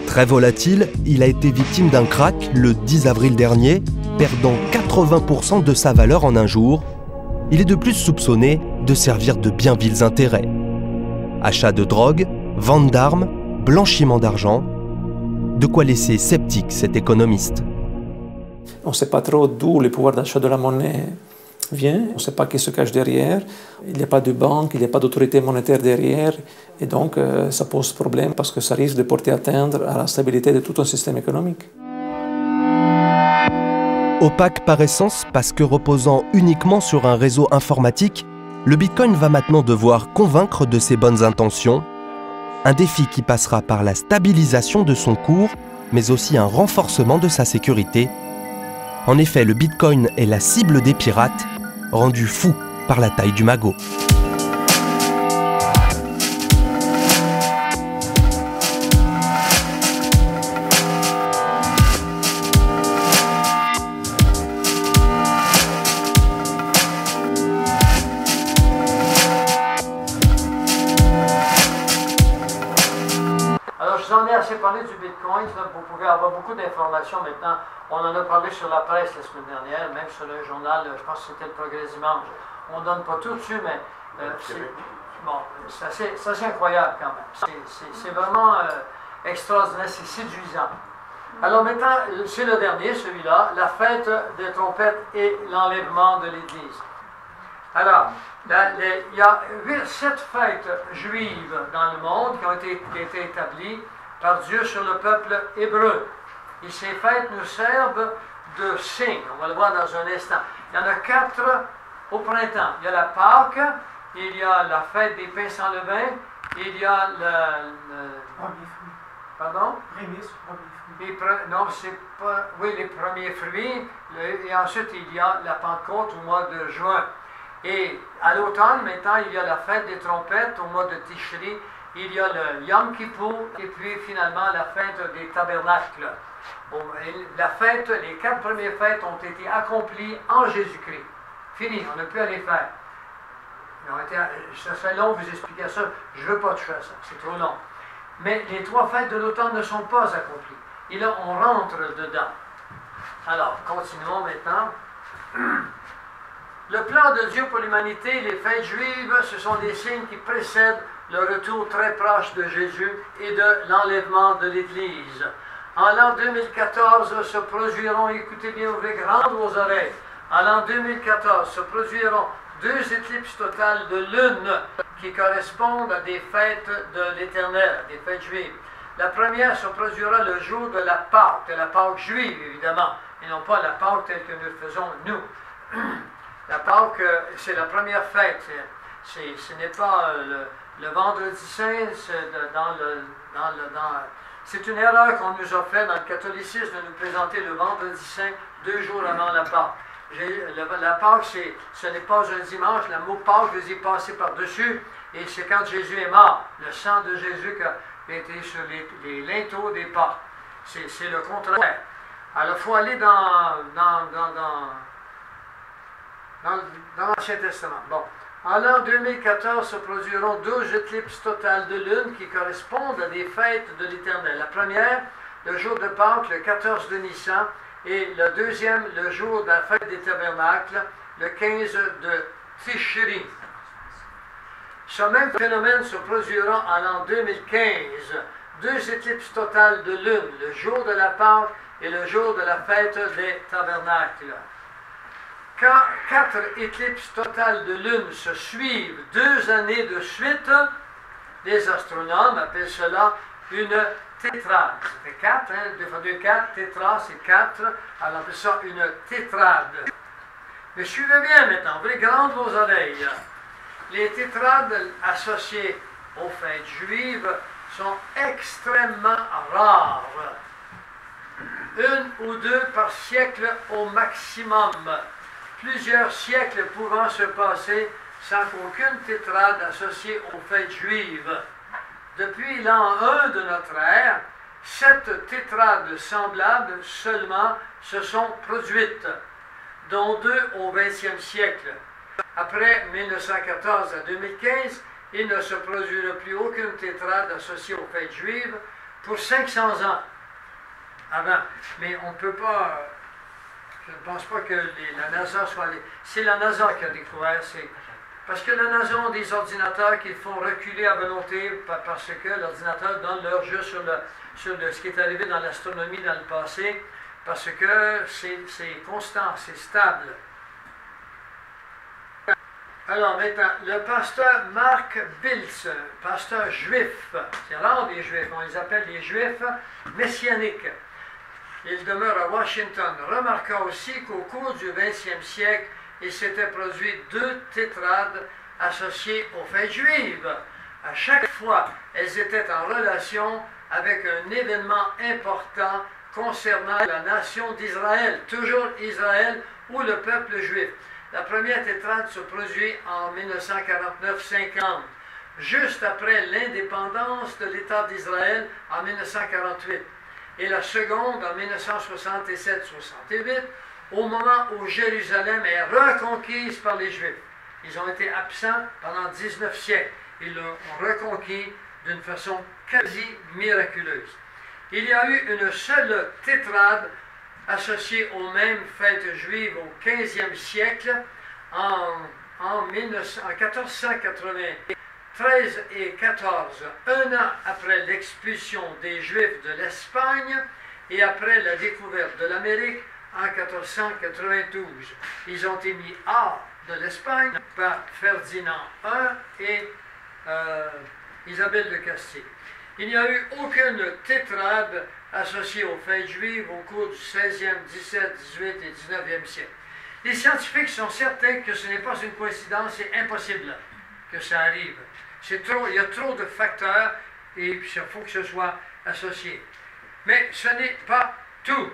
Très volatile, il a été victime d'un crack le 10 avril dernier, perdant 80% de sa valeur en un jour. Il est de plus soupçonné de servir de bien vils intérêts. Achat de drogue, vente d'armes, blanchiment d'argent. De quoi laisser sceptique cet économiste. On ne sait pas trop d'où le pouvoir d'achat de la monnaie vient. On ne sait pas qui se cache derrière. Il n'y a pas de banque, il n'y a pas d'autorité monétaire derrière. Et donc, ça pose problème parce que ça risque de porter atteinte à la stabilité de tout un système économique. Opaque par essence parce que reposant uniquement sur un réseau informatique, le Bitcoin va maintenant devoir convaincre de ses bonnes intentions. Un défi qui passera par la stabilisation de son cours, mais aussi un renforcement de sa sécurité. En effet, le Bitcoin est la cible des pirates, rendu fou par la taille du magot. J'en ai assez parlé du Bitcoin, vous pouvez avoir beaucoup d'informations maintenant. On en a parlé sur la presse la semaine dernière, même sur le journal, je pense que c'était le Progrès Dimanche. On ne donne pas tout dessus, mais c'est assez incroyable quand même. C'est vraiment extraordinaire, c'est séduisant. Alors maintenant, c'est le dernier, celui-là, la fête des trompettes et l'enlèvement de l'Église. Alors, il y a 7 fêtes juives dans le monde qui ont été établies par Dieu sur le peuple hébreu. Et ces fêtes nous servent de signe. On va le voir dans un instant. Il y en a 4 au printemps. Il y a la Pâque, il y a la fête des pains sans levain, il y a pardon? Non, c'est pas... Oui, les premiers fruits. Et ensuite, il y a la Pentecôte au mois de juin. Et à l'automne, maintenant, il y a la fête des trompettes au mois de Tishri. Il y a le Yom Kippour et puis finalement la fête des tabernacles. Les 4 premières fêtes ont été accomplies en Jésus-Christ. Fini, on n'a plus à les faire. Ça serait long de vous expliquer ça. Je ne veux pas toucher à ça, c'est trop long. Mais les 3 fêtes de l'automne ne sont pas accomplies. Et là, on rentre dedans. Alors, continuons maintenant. Le plan de Dieu pour l'humanité, les fêtes juives, ce sont des signes qui précèdent le retour très proche de Jésus et de l'enlèvement de l'Église. En l'an 2014 se produiront, écoutez bien, ouvrez grandes vos oreilles, en l'an 2014 se produiront 2 éclipses totales de lune qui correspondent à des fêtes de l'Éternel, des fêtes juives. La première se produira le jour de la Pâque juive évidemment, et non pas la Pâque telle que nous le faisons nous. La Pâque, c'est la première fête, ce n'est pas le vendredi saint, c'est une erreur qu'on nous a fait dans le catholicisme de nous présenter le vendredi saint 2 jours avant la Pâque. La Pâque, ce n'est pas un dimanche, le mot Pâque, je les ai passés par-dessus, et c'est quand Jésus est mort, le sang de Jésus qui a été sur les linteaux des portes. C'est le contraire. Alors, il faut aller dans l'Ancien Testament. Bon. En l'an 2014 se produiront 2 éclipses totales de lune qui correspondent à des fêtes de l'Éternel. La première, le jour de Pâques, le 14 de Nissan, et le deuxième, le jour de la fête des tabernacles, le 15 de Tishri. Ce même phénomène se produira en l'an 2015. 2 éclipses totales de lune, le jour de la Pâque et le jour de la fête des tabernacles. Quand 4 éclipses totales de lune se suivent 2 années de suite, les astronomes appellent cela une tétrade. Ça fait 4, 2 fois 2, 4, tétra, c'est 4, alors on appelle ça une tétrade. Mais suivez bien maintenant, ouvrez grandes vos oreilles. Les tétrades associées aux fêtes juives sont extrêmement rares. 1 ou 2 par siècle au maximum. Plusieurs siècles pouvant se passer sans qu'aucune tétrade associée aux fêtes juives. Depuis l'an 1 de notre ère, 7 tétrades semblables seulement se sont produites, dont 2 au XXe siècle. Après 1914 à 2015, il ne se produira plus aucune tétrade associée aux fêtes juives pour 500 ans avant. Mais on ne peut pas... Je ne pense pas que la NASA soit... C'est la NASA qui a découvert. Parce que la NASA a des ordinateurs qu'ils font reculer à volonté parce que l'ordinateur donne leur jeu sur ce qui est arrivé dans l'astronomie dans le passé, parce que c'est constant, c'est stable. Alors maintenant, le pasteur Mark Biltz, pasteur juif, c'est rare des juifs, on les appelle les juifs messianiques. Il demeure à Washington. Remarqua aussi qu'au cours du XXe siècle, il s'était produit 2 tétrades associées aux fêtes juives. À chaque fois, elles étaient en relation avec un événement important concernant la nation d'Israël, toujours Israël ou le peuple juif. La première tétrade se produit en 1949-50, juste après l'indépendance de l'État d'Israël en 1948. Et la seconde en 1967-68, au moment où Jérusalem est reconquise par les Juifs. Ils ont été absents pendant 19 siècles. Ils l'ont reconquis d'une façon quasi miraculeuse. Il y a eu une seule tétrade associée aux mêmes fêtes juives au 15e siècle, en 1493 et 14, un an après l'expulsion des Juifs de l'Espagne et après la découverte de l'Amérique en 1492. Ils ont été mis hors de l'Espagne par Ferdinand I et Isabelle de Castille. Il n'y a eu aucune tétrade associée aux fêtes juives au cours du 16e, 17, 18 et 19e siècle. Les scientifiques sont certains que ce n'est pas une coïncidence, c'est impossible que ça arrive. Il y a trop de facteurs et il faut que ce soit associé. Mais ce n'est pas tout.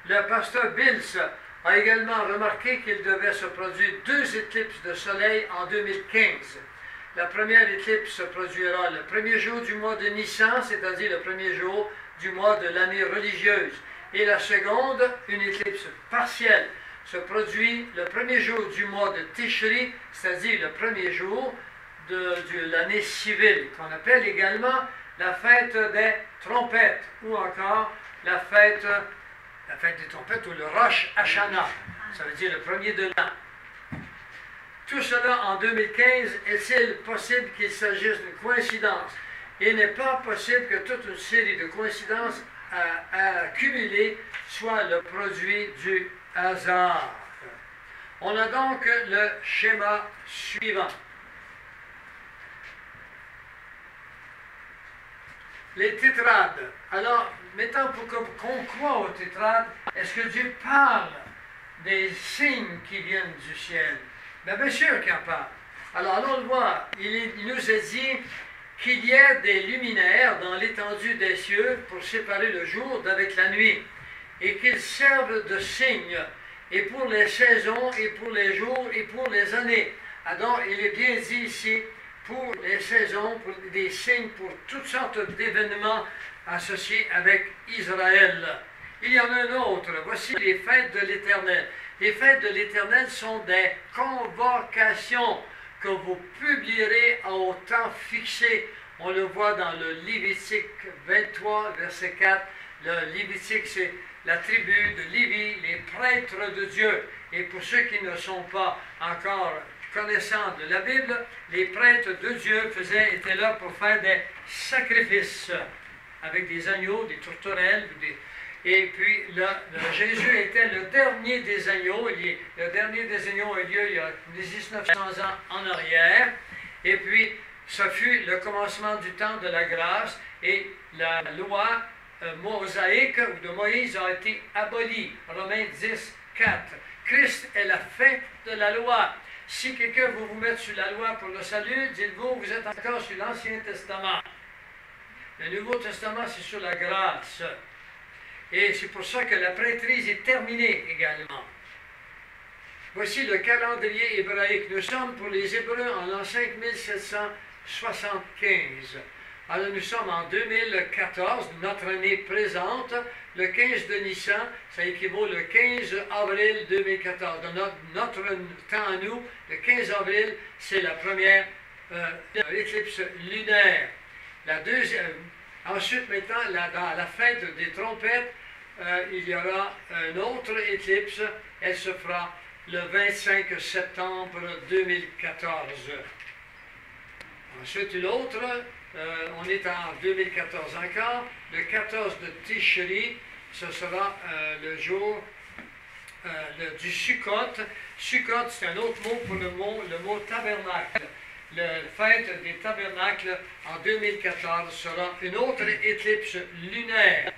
Le pasteur Bills a également remarqué qu'il devait se produire 2 éclipses de soleil en 2015. La première éclipse se produira le premier jour du mois de Nissan, c'est-à-dire le premier jour du mois de l'année religieuse. Et la seconde, une éclipse partielle, se produit le premier jour du mois de Tishri, c'est-à-dire le premier jour de l'année civile, qu'on appelle également la fête des trompettes, ou encore la fête des trompettes, ou le Rosh Hashanah, ça veut dire le premier de l'an. Tout cela en 2015, est-il possible qu'il s'agisse d'une coïncidence? Il n'est pas possible que toute une série de coïncidences accumulées soit le produit du hasard. On a donc le schéma suivant. Les tétrades. Alors, maintenant, pour qu'on croie aux tétrades, est-ce que Dieu parle des signes qui viennent du ciel? Bien sûr qu'il en parle. Alors, allons le voir. Il nous a dit qu'il y a des luminaires dans l'étendue des cieux pour séparer le jour d'avec la nuit, et qu'ils servent de signes, et pour les saisons, et pour les jours, et pour les années. Alors, il est bien dit ici, pour les saisons, pour des signes, pour toutes sortes d'événements associés avec Israël. Il y en a un autre. Voici les fêtes de l'Éternel. Les fêtes de l'Éternel sont des convocations que vous publierez au temps fixé. On le voit dans le Lévitique 23, verset 4. Le Lévitique, c'est la tribu de Lévi, les prêtres de Dieu. Et pour ceux qui ne sont pas encore connaissants de la Bible, les prêtres de Dieu étaient là pour faire des sacrifices avec des agneaux, des tourterelles, et puis Jésus était le dernier des agneaux. Le dernier des agneaux a eu lieu il y a 1900 ans en arrière. Et puis, ce fut le commencement du temps de la grâce. Et la loi mosaïque ou de Moïse a été abolie. Romains 10, 4. Christ est la fin de la loi. Si quelqu'un veut vous mettre sur la loi pour le salut, dites-vous, vous êtes encore sur l'Ancien Testament. Le Nouveau Testament, c'est sur la grâce. Et c'est pour ça que la prêtrise est terminée également. Voici le calendrier hébraïque. Nous sommes pour les Hébreux en l'an 5775. Alors nous sommes en 2014, notre année présente. Le 15 de Nissan, ça équivaut le 15 avril 2014. Dans notre temps à nous, le 15 avril, c'est la première éclipse lunaire. La deuxième, ensuite, maintenant, dans la fête des trompettes, il y aura une autre éclipse. Elle se fera le 25 septembre 2014. Ensuite, l'autre, on est en 2014 encore. Le 14 de Tishri, ce sera le jour du Sukkot. Sukkot, c'est un autre mot pour le mot tabernacle. La fête des tabernacles en 2014 sera une autre éclipse lunaire.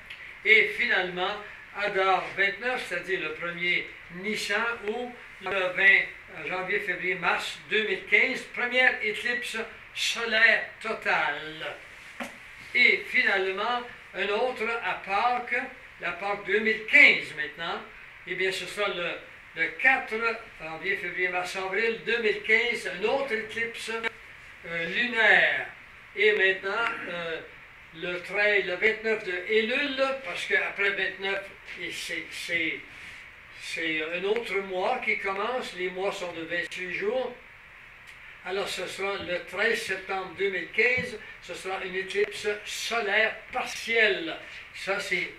Et finalement, Adar 29, c'est-à-dire le premier Nissan, ou le 20 janvier, février, mars 2015, première éclipse solaire totale. Et finalement, un autre à Pâques, la Pâques 2015 maintenant, eh bien ce sera le 4 janvier, février, mars, avril 2015, une autre éclipse lunaire. Et maintenant, le 29 de Elul, parce qu'après 29, c'est un autre mois qui commence. Les mois sont de 28 jours. Alors ce sera le 13 septembre 2015, ce sera une éclipse solaire partielle. Ça, c'est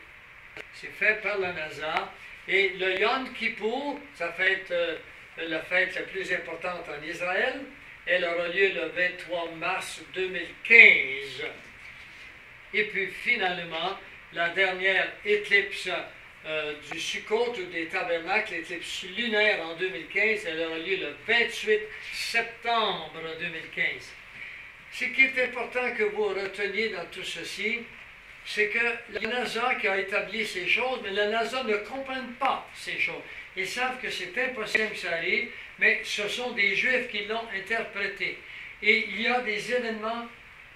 fait par la NASA. Et le Yom Kippour, ça fête la fête la plus importante en Israël. Elle aura lieu le 23 mars 2015. Et puis finalement, la dernière éclipse du Sukkot ou des tabernacles, l'éclipse lunaire en 2015, elle aura lieu le 28 septembre 2015. Ce qui est important que vous reteniez dans tout ceci, c'est que la NASA qui a établi ces choses, mais la NASA ne comprend pas ces choses. Ils savent que c'est impossible que ça arrive, mais ce sont des Juifs qui l'ont interprété. Et il y a des événements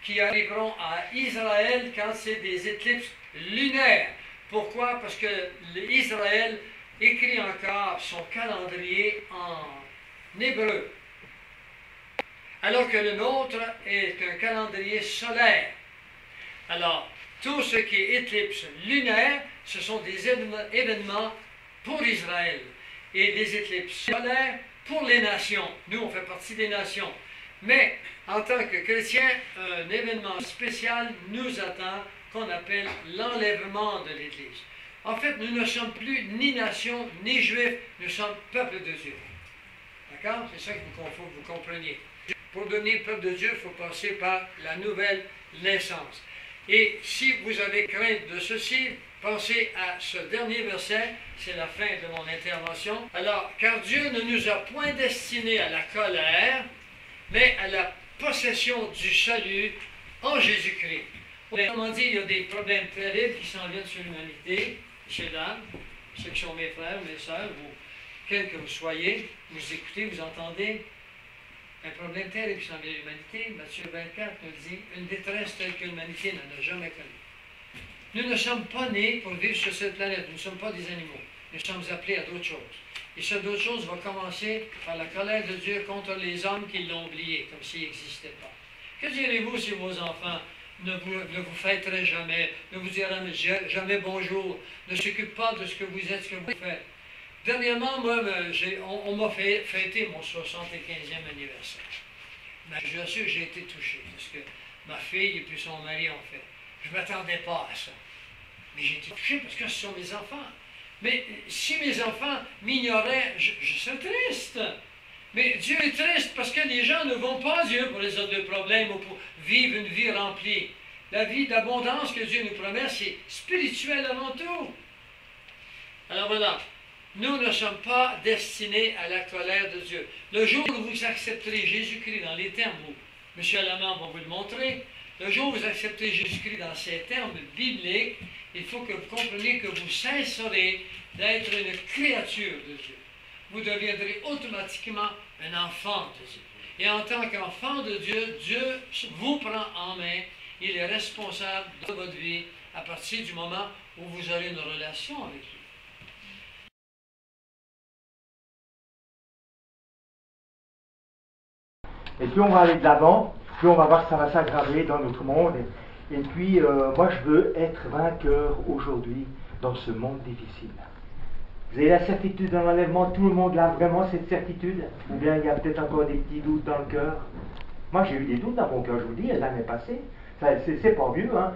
qui arriveront à Israël quand c'est des éclipses lunaires. Pourquoi? Parce que Israël écrit encore son calendrier en hébreu, alors que le nôtre est un calendrier solaire. Alors, tout ce qui est éclipse lunaire, ce sont des événements pour Israël, et des éclipses solaires pour les nations. Nous, on fait partie des nations. Mais, en tant que chrétiens, un événement spécial nous attend, qu'on appelle l'enlèvement de l'Église. En fait, nous ne sommes plus ni nation, ni juifs, nous sommes peuple de Dieu. D'accord? C'est ça qu'il faut que vous compreniez. Pour devenir peuple de Dieu, il faut passer par la nouvelle naissance. Et si vous avez crainte de ceci, pensez à ce dernier verset, c'est la fin de mon intervention. Alors, car Dieu ne nous a point destinés à la colère, mais à la possession du salut en Jésus-Christ. Autrement dit, il y a des problèmes terribles qui s'en viennent sur l'humanité, chez l'âme, ceux qui sont mes frères, mes sœurs, ou quels que vous soyez, vous écoutez, vous entendez, un problème terrible qui s'en vient à l'humanité. Matthieu 24 nous dit, une détresse telle que l'humanité n'en a jamais connue. Nous ne sommes pas nés pour vivre sur cette planète, nous ne sommes pas des animaux, nous sommes appelés à d'autres choses. Et cette d'autres choses va commencer par la colère de Dieu contre les hommes qui l'ont oublié, comme s'il n'existait pas. Que direz-vous si vos enfants ne vous fêteraient jamais, ne vous diraient jamais bonjour, ne s'occupent pas de ce que vous êtes, ce que vous faites? Dernièrement, moi, on m'a fêté mon 75e anniversaire. Mais je vous assure que j'ai été touché, parce que ma fille et puis son mari ont fait. Je ne m'attendais pas à ça. Mais j'ai été touché parce que ce sont mes enfants. Mais si mes enfants m'ignoraient, je serais triste. Mais Dieu est triste parce que les gens ne vont pas à Dieu pour résoudre des problèmes ou pour vivre une vie remplie. La vie d'abondance que Dieu nous promet, c'est spirituel avant tout. Alors voilà, nous ne sommes pas destinés à la colère de Dieu. Le jour où vous accepterez Jésus-Christ dans les termes où M. Alamand va vous le montrer, le jour où vous acceptez Jésus-Christ dans ces termes bibliques, il faut que vous compreniez que vous cesserez d'être une créature de Dieu. Vous deviendrez automatiquement un enfant de Dieu. Et en tant qu'enfant de Dieu, Dieu vous prend en main. Il est responsable de votre vie à partir du moment où vous aurez une relation avec lui. Et plus on va aller de l'avant, plus on va voir que ça va s'aggraver dans notre monde. Et puis, moi, je veux être vainqueur aujourd'hui dans ce monde difficile. Vous avez la certitude de l'enlèvement, tout le monde a vraiment cette certitude? Ou bien il y a peut-être encore des petits doutes dans le cœur? Moi, j'ai eu des doutes dans mon cœur, je vous le dis, l'année passée. C'est pas vieux, hein.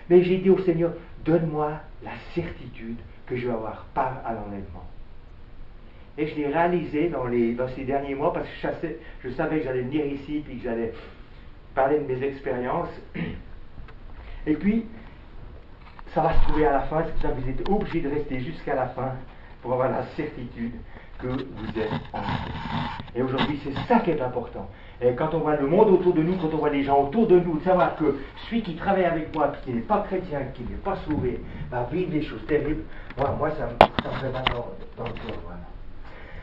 Mais j'ai dit au Seigneur, donne-moi la certitude que je vais avoir part à l'enlèvement. Et je l'ai réalisé dans ces derniers mois parce que je savais que j'allais venir ici puis que j'allais parler de mes expériences. Et puis, ça va se trouver à la fin, c'est pour ça que vous êtes obligés de rester jusqu'à la fin pour avoir la certitude que vous êtes en Christ. Et aujourd'hui, c'est ça qui est important. Et quand on voit le monde autour de nous, quand on voit les gens autour de nous, de savoir que celui qui travaille avec moi, qui n'est pas chrétien, qui n'est pas sauvé, va vivre des choses terribles, moi ça me fait mal dans le cœur. Voilà.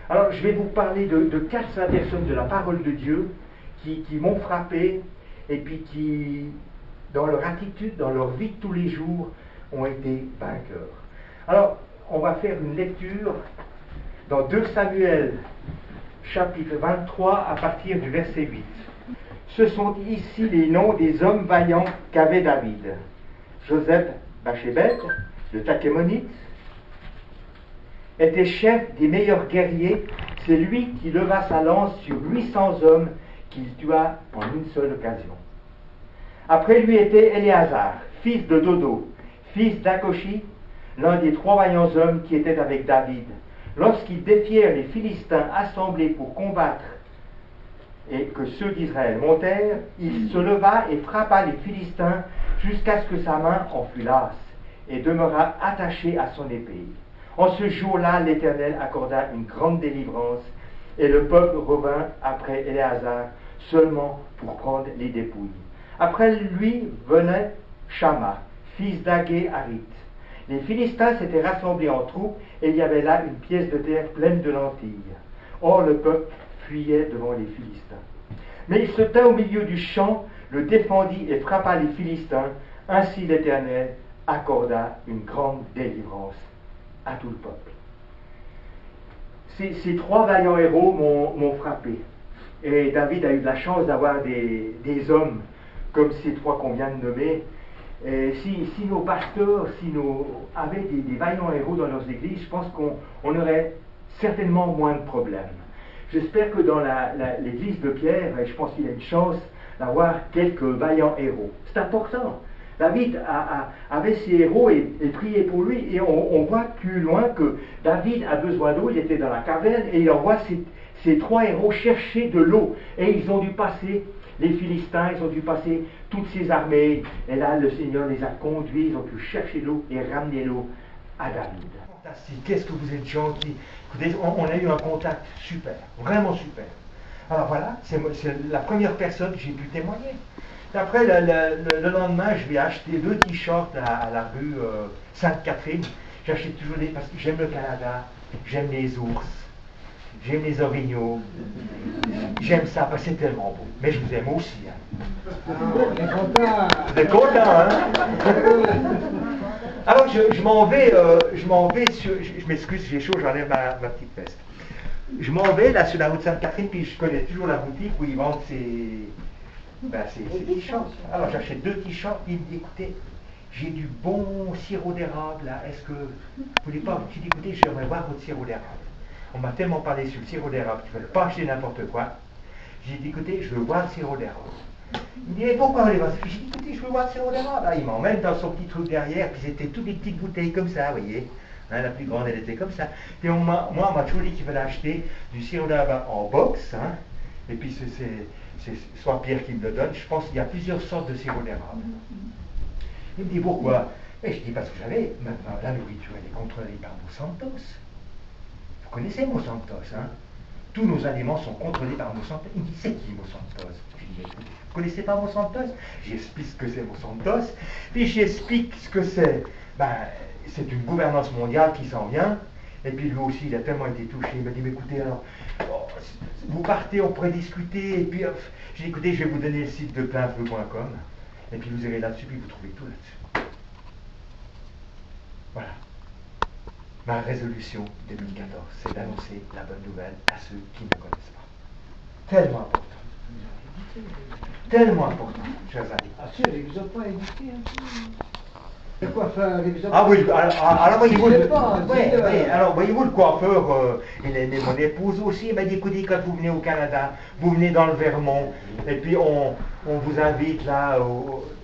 Alors, je vais vous parler de 4 personnes de la parole de Dieu qui m'ont frappé et puis qui, dans leur attitude, dans leur vie de tous les jours, ont été vainqueurs. Alors, on va faire une lecture dans 2 Samuel, chapitre 23, à partir du verset 8. Ce sont ici les noms des hommes vaillants qu'avait David. Joseph Bachébeth, le Tachémonite, était chef des meilleurs guerriers. C'est lui qui leva sa lance sur 800 hommes qu'il tua en une seule occasion. Après lui était Éléazar, fils de Dodo, fils d'Akoshi, l'un des 3 vaillants hommes qui étaient avec David. Lorsqu'ils défièrent les Philistins assemblés pour combattre et que ceux d'Israël montèrent, il se leva et frappa les Philistins jusqu'à ce que sa main en fût lasse et demeura attachée à son épée. En ce jour-là, l'Éternel accorda une grande délivrance et le peuple revint après Éléazar seulement pour prendre les dépouilles. Après lui venait Shama, fils d'Agé-Harith. Les Philistins s'étaient rassemblés en troupes et il y avait là une pièce de terre pleine de lentilles. Or le peuple fuyait devant les Philistins. Mais il se tint au milieu du champ, le défendit et frappa les Philistins. Ainsi l'Éternel accorda une grande délivrance à tout le peuple. Ces trois vaillants héros m'ont frappé. Et David a eu de la chance d'avoir des hommes comme ces trois qu'on vient de nommer. Et si nos pasteurs avaient des vaillants héros dans leurs églises, je pense qu'on aurait certainement moins de problèmes. J'espère que dans l'église de Pierre, je pense qu'il y a une chance d'avoir quelques vaillants héros. C'est important. David avait ses héros et priait pour lui. Et on voit plus loin que David a besoin d'eau. Il était dans la caverne et il envoie ces trois héros chercher de l'eau. Et ils ont dû passer, les Philistins, ils ont dû passer toutes ces armées. Et là, le Seigneur les a conduits. Ils ont pu chercher l'eau et ramener l'eau à David. Fantastique. Qu'est-ce que vous êtes gentil. Écoutez, on a eu un contact super. Vraiment super. Alors voilà, c'est la première personne que j'ai pu témoigner. Après, le lendemain, je vais acheter 2 t-shirts à la rue Sainte-Catherine. J'achète toujours parce que j'aime le Canada, j'aime les ours, j'aime les orignaux. J'aime ça parce que c'est tellement beau. Mais je vous aime aussi. Hein. Vous êtes content, hein? Alors, je m'en vais, je m'excuse, j'ai chaud, j'enlève ma petite veste. Je m'en vais là sur la route Sainte-Catherine, puis je connais toujours la boutique où ils vendent ces t-shirts. Alors j'achète 2 t-shirts, puis il me dit, écoutez, j'ai du bon sirop d'érable là, est-ce que vous voulez pas? Je dis, écoutez, j'aimerais voir votre sirop d'érable. On m'a tellement parlé sur le sirop d'érable qu'il ne fallait pas acheter n'importe quoi. J'ai dit, écoutez, je veux voir le sirop d'érable. Il me dit, mais pourquoi vous voulez voir? J'ai dit, écoutez, je veux voir le sirop d'érable. Là, il m'emmène dans son petit truc derrière, puis c'était toutes les petites bouteilles comme ça, vous voyez. Hein, la plus grande, elle était comme ça. Puis moi, on m'a toujours dit qu'il fallait acheter du sirop d'érable en box, hein, et puis c'est soit Pierre qui me le donne. Je pense qu'il y a plusieurs sortes de sirop d'érable. Il me dit pourquoi? Et je dis parce que vous savez, maintenant la nourriture elle est contrôlée par Monsanto. Vous connaissez Monsanto, hein? Tous nos aliments sont contrôlés par Monsanto. Il me dit c'est qui Monsanto? Je dis écoutez, vous connaissez pas Monsanto? J'explique ce que c'est Monsanto, puis j'explique ce que c'est. Ben, c'est une gouvernance mondiale qui s'en vient. Et puis lui aussi, il a tellement été touché. Il m'a dit, mais écoutez, alors, vous partez, on pourrait discuter. Et puis, j'ai dit, écoutez, je vais vous donner le site de plainfeu.com. Et puis vous irez là-dessus, puis vous trouvez tout là-dessus. Voilà. Ma résolution 2014, c'est d'annoncer la bonne nouvelle à ceux qui ne connaissent pas. Tellement important. Tellement important, chers amis. Ah si, il vous a pas édité un peu. Le coiffeur, il vous a pas... Ah oui, alors voyez-vous, le coiffeur, il est mon épouse aussi, il m'a dit, écoutez, quand vous venez au Canada, vous venez dans le Vermont, et puis on vous invite là,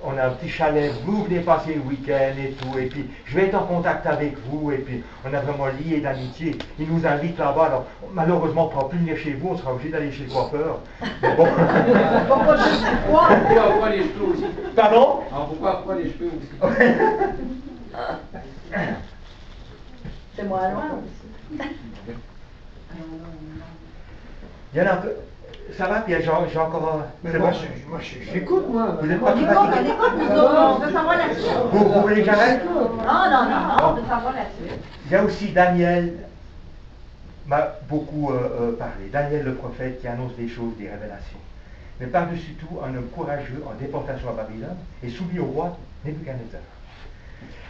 on a un petit chalet, vous venez passer le week-end et tout, et puis je vais être en contact avec vous, et puis on a vraiment lié d'amitié. Il nous invite là-bas, alors malheureusement on ne pourra plus venir chez vous, on sera obligé d'aller chez le coiffeur. Mais bon. Pourquoi les cheveux aussi? Pardon? Pourquoi les cheveux aussi? C'est moi loin aussi. Il y en a un peu. Ça va, puis j'ai encore. C'est bon. Moi, j'écoute, moi. Vous n'êtes pas tout On écoute, on veut savoir la suite. Vous voulez que j'arrête? Non, on veut savoir la suite. Il y a aussi Daniel, m'a beaucoup parlé. Daniel le prophète qui annonce des choses, des révélations. Mais par-dessus tout, un homme courageux en déportation à Babylone et soumis au roi Nebuchadnezzar,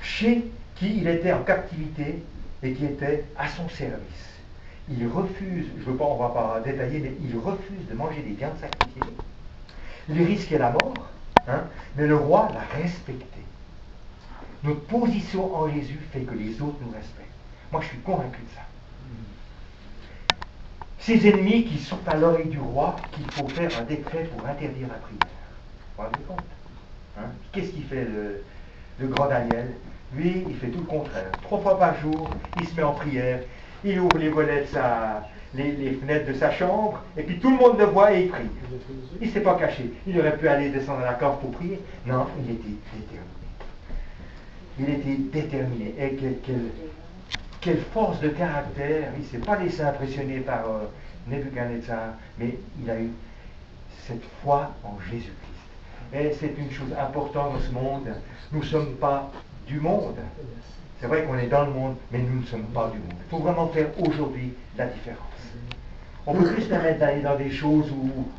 chez qui il était en captivité et qui était à son service. Il refuse, je veux pas, on ne va pas détailler, mais il refuse de manger des viandes sacrifiées. Il risquait la mort, hein, mais le roi l'a respecté. Notre position en Jésus fait que les autres nous respectent. Moi, je suis convaincu de ça. Ces ennemis qui sont à l'oreille du roi, qu'il faut faire un décret pour interdire la prière. Vous vous rendez compte? Hein? Qu'est-ce qu'il fait le grand Daniel? Lui, il fait tout le contraire. 3 fois par jour, il se met en prière, il ouvre les volets de les fenêtres de sa chambre, et puis tout le monde le voit et il prie. Il ne s'est pas caché. Il aurait pu aller descendre à la cave pour prier. Non, il était déterminé. Il était déterminé. Et quelle force de caractère. Il ne s'est pas laissé impressionner par Nebuchadnezzar, mais il a eu cette foi en Jésus-Christ. Et c'est une chose importante dans ce monde. Nous ne sommes pas du monde. C'est vrai qu'on est dans le monde, mais nous ne sommes pas du monde. Il faut vraiment faire aujourd'hui la différence. On peut plus se permettre d'aller dans des choses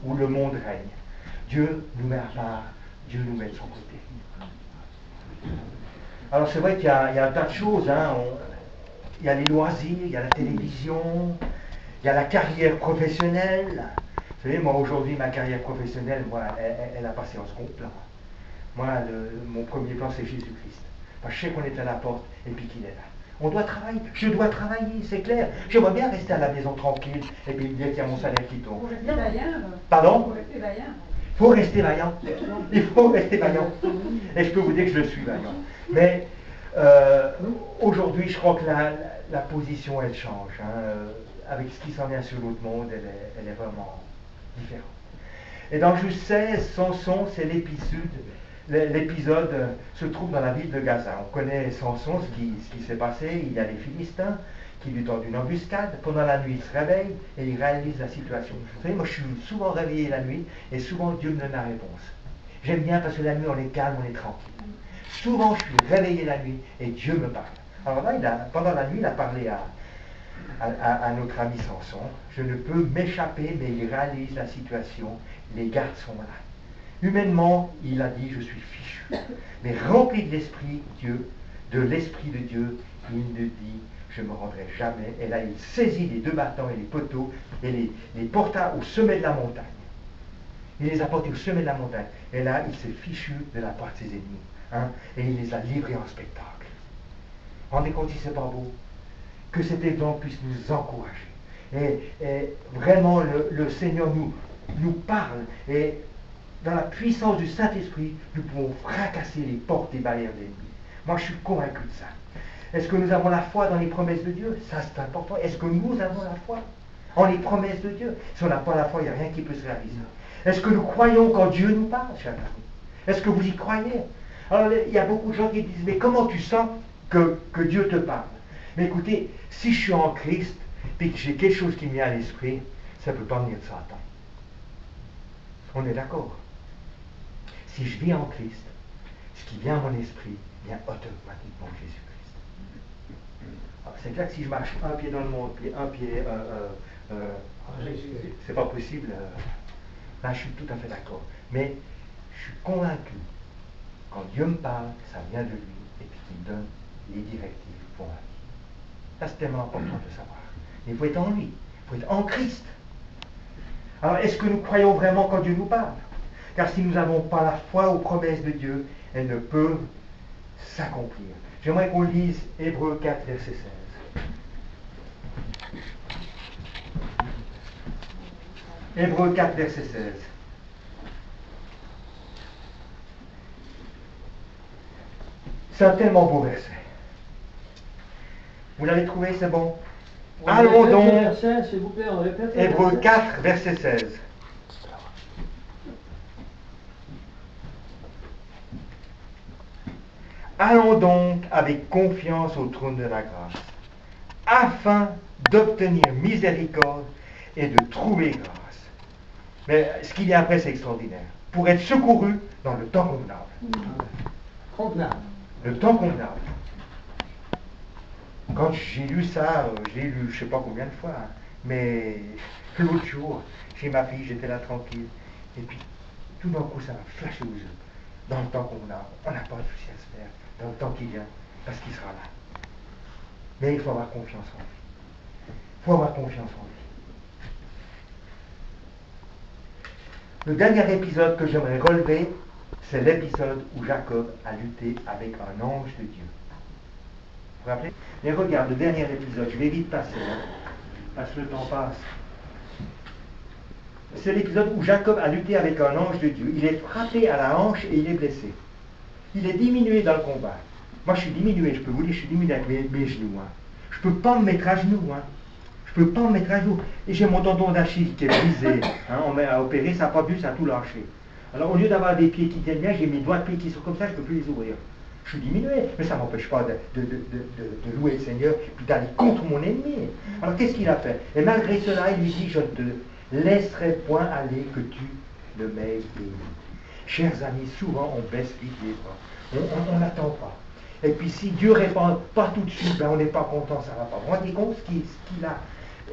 où le monde règne. Dieu nous met à part, Dieu nous met de son côté. Alors c'est vrai qu'il y a un tas de choses. Hein. Il y a les loisirs, il y a la télévision, il y a la carrière professionnelle. Vous savez, moi aujourd'hui, ma carrière professionnelle, moi, elle a passé en second plan. Moi, mon premier plan, c'est Jésus-Christ. Je sais qu'on est à la porte et puis qu'il est là. On doit travailler, je dois travailler, c'est clair. J'aimerais bien rester à la maison tranquille et puis me dire qu'il y a mon salaire qui tombe. Faut rester vaillant. Pardon? Faut rester vaillant. Il faut rester vaillant. Il faut rester vaillant. Et je peux vous dire que je suis vaillant. Mais aujourd'hui, je crois que la position, elle change. Hein. Avec ce qui s'en vient sur l'autre monde, elle est vraiment différente. Et dans Juge 16, Samson, c'est l'épisode se trouve dans la ville de Gaza. On connaît Samson, ce qui s'est passé. Il y a les Philistins qui lui tendent une embuscade. Pendant la nuit, il se réveille et il réalise la situation. Vous savez, moi je suis souvent réveillé la nuit et souvent Dieu me donne la réponse. J'aime bien parce que la nuit on est calme, on est tranquille. Souvent je suis réveillé la nuit et Dieu me parle. Alors là, pendant la nuit, il a parlé à notre ami Samson. Je ne peux m'échapper, mais il réalise la situation. Les gardes sont là. Humainement, il a dit, je suis fichu. Mais rempli de l'Esprit de Dieu, il ne dit, je ne me rendrai jamais. Et là, il saisit les deux bâtons et les poteaux et les porta au sommet de la montagne. Il les a portés au sommet de la montagne. Et là, il s'est fichu de la part de ses ennemis. Hein, et il les a livrés en spectacle. Rendez compte si c'est pas beau? Que cet exemple puisse nous encourager. Et vraiment, le Seigneur nous parle. Et dans la puissance du Saint-Esprit, nous pouvons fracasser les portes des barrières de l'ennemi. Moi, je suis convaincu de ça. Est-ce que nous avons la foi dans les promesses de Dieu? Ça, c'est important. Est-ce que nous avons la foi en les promesses de Dieu? Si on n'a pas la foi, il n'y a rien qui peut se réaliser. Est-ce que nous croyons quand Dieu nous parle, chers amis? Est-ce que vous y croyez? Alors, il y a beaucoup de gens qui disent, mais comment tu sens que Dieu te parle? Mais écoutez, si je suis en Christ, et que j'ai quelque chose qui me vient à l'esprit, ça ne peut pas venir de Satan. On est d'accord? Si je vis en Christ, ce qui vient à mon esprit vient automatiquement de Jésus-Christ. C'est clair que si je marche un pied dans le monde, puis un pied... c'est pas possible. Là, je suis tout à fait d'accord. Mais je suis convaincu, quand Dieu me parle, ça vient de lui, et puis qu'il me donne les directives pour ma vie. Ça, c'est tellement important de savoir. Mais il faut être en lui, il faut être en Christ. Alors, est-ce que nous croyons vraiment quand Dieu nous parle? Car si nous n'avons pas la foi aux promesses de Dieu, elles ne peuvent s'accomplir. J'aimerais qu'on lise Hébreux 4, verset 16. Hébreux 4, verset 16. C'est un tellement beau verset. Vous l'avez trouvé, c'est bon? Allons donc. Hébreux 4, verset 16. Allons donc avec confiance au trône de la grâce, afin d'obtenir miséricorde et de trouver grâce. Mais ce qu'il y a après, c'est extraordinaire. Pour être secouru dans le temps convenable. Le temps convenable. Quand j'ai lu ça, je l'ai lu je ne sais pas combien de fois, hein, mais l'autre jour, chez ma fille, j'étais là tranquille, et puis tout d'un coup, ça m'a flashé aux yeux. Dans le temps convenable, on n'a pas de souci à se faire, dans le temps qui vient, parce qu'il sera là. Mais il faut avoir confiance en lui. Il faut avoir confiance en lui. Le dernier épisode que j'aimerais relever, c'est l'épisode où Jacob a lutté avec un ange de Dieu. Vous vous rappelez? Mais regarde, le dernier épisode, je vais vite passer, hein, parce que le temps passe. C'est l'épisode où Jacob a lutté avec un ange de Dieu. Il est frappé à la hanche et il est blessé. Il est diminué dans le combat. Moi, je suis diminué, je peux vous dire, je suis diminué avec mes genoux. Hein. Je ne peux pas me mettre à genoux. Hein. Je ne peux pas me mettre à genoux. Et j'ai mon tendon d'Achille qui est brisé. Hein. On m'a opéré, ça n'a pas dû, ça a tout lâché. Alors, au lieu d'avoir des pieds qui tiennent bien, j'ai mes doigts de pied qui sont comme ça, je ne peux plus les ouvrir. Je suis diminué, mais ça ne m'empêche pas de louer le Seigneur et d'aller contre mon ennemi. Alors, qu'est-ce qu'il a fait? Et malgré cela, il lui dit, je ne te laisserai point aller que tu ne m'aies béni. Chers amis, souvent on baisse vite les bras, on n'attend pas. Et puis si Dieu ne répond pas tout de suite, ben on n'est pas content, ça ne va pas. Vous vous rendez compte ce qu'il a,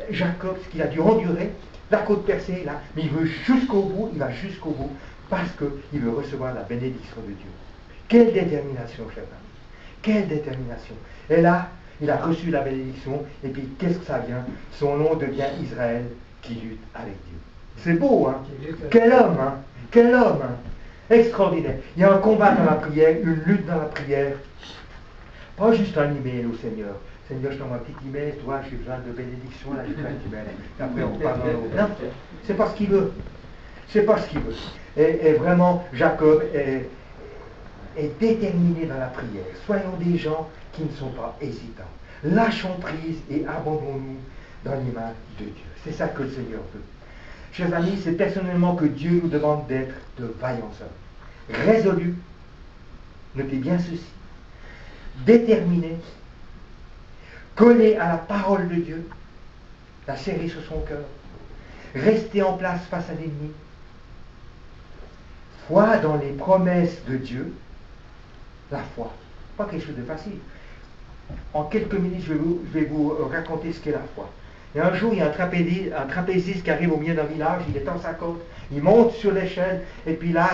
Jacob, ce qu'il a dû endurer, la côte percée là, mais il veut jusqu'au bout, il va jusqu'au bout, parce qu'il veut recevoir la bénédiction de Dieu. Quelle détermination, chers amis, quelle détermination. Et là, il a reçu la bénédiction, et puis qu'est-ce que ça vient? Son nom devient Israël qui lutte avec Dieu. C'est beau, hein? Quel homme, hein? Quel homme, hein? Extraordinaire. Il y a un combat dans la prière, une lutte dans la prière. Pas juste un email au Seigneur. Seigneur, je t'envoie un petit email, toi, j'ai besoin de bénédiction, là, j'ai plein d'emails. Et après, on parle dans l'autre. Non, c'est pas ce qu'il veut. C'est pas ce qu'il veut. Et vraiment, Jacob est déterminé dans la prière. Soyons des gens qui ne sont pas hésitants. Lâchons prise et abandonnons-nous dans les mains de Dieu. C'est ça que le Seigneur veut. Chers amis, c'est personnellement que Dieu nous demande d'être de vaillants hommes. Résolus, notez bien ceci, déterminés, collés à la parole de Dieu, la serrer sur son cœur, rester en place face à l'ennemi, foi dans les promesses de Dieu, la foi, pas quelque chose de facile. En quelques minutes, je vais vous raconter ce qu'est la foi. Et un jour, il y a un trapéziste qui arrive au milieu d'un village, il est en sa côte, il monte sur l'échelle, et puis là,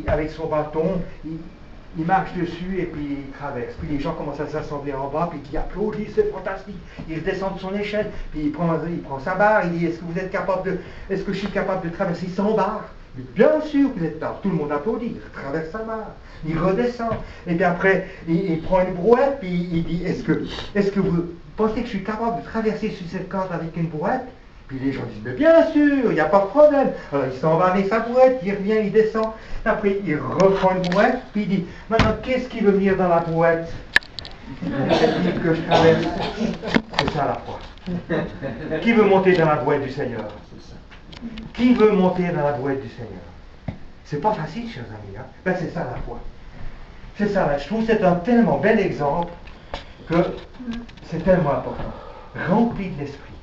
avec son bâton, il marche dessus et puis il traverse. Puis les gens commencent à s'assembler en bas, puis qui applaudissent, c'est fantastique. Il descend de son échelle, puis il prend sa barre, il dit, est-ce que je suis capable de traverser sans barre? Bien sûr que vous êtes là. Tout le monde applaudit, il traverse sa barre, il redescend. Et puis après, il prend une brouette, puis il dit, est-ce que vous pensez que je suis capable de traverser sur cette corde avec une brouette? Puis les gens disent, mais bien sûr, il n'y a pas de problème. Alors il s'en va avec sa brouette, il revient, il descend. Après, il reprend une brouette, puis il dit, maintenant, qu'est-ce qui veut venir dans la brouette? Que je traverse. C'est ça la foi. Qui veut monter dans la brouette du Seigneur? Qui veut monter dans la brouette du Seigneur? C'est pas facile, chers amis. Hein? Ben, c'est ça la foi. C'est ça, là. Je trouve que c'est un tellement bel exemple que c'est tellement important. Rempli de l'Esprit.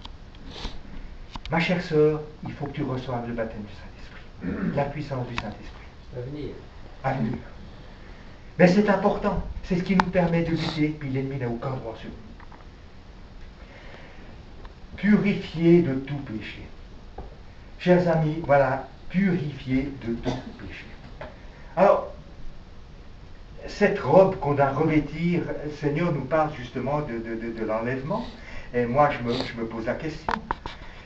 Ma chère sœur, il faut que tu reçoives le baptême du Saint-Esprit. La puissance du Saint-Esprit. À venir. Mais c'est important. C'est ce qui nous permet de lutter, puis l'ennemi n'a aucun droit sur nous. Purifié de tout péché. Chers amis, voilà, purifié de tout péché. Alors, cette robe qu'on doit revêtir, le Seigneur nous parle justement de l'enlèvement. Et moi, je me pose la question.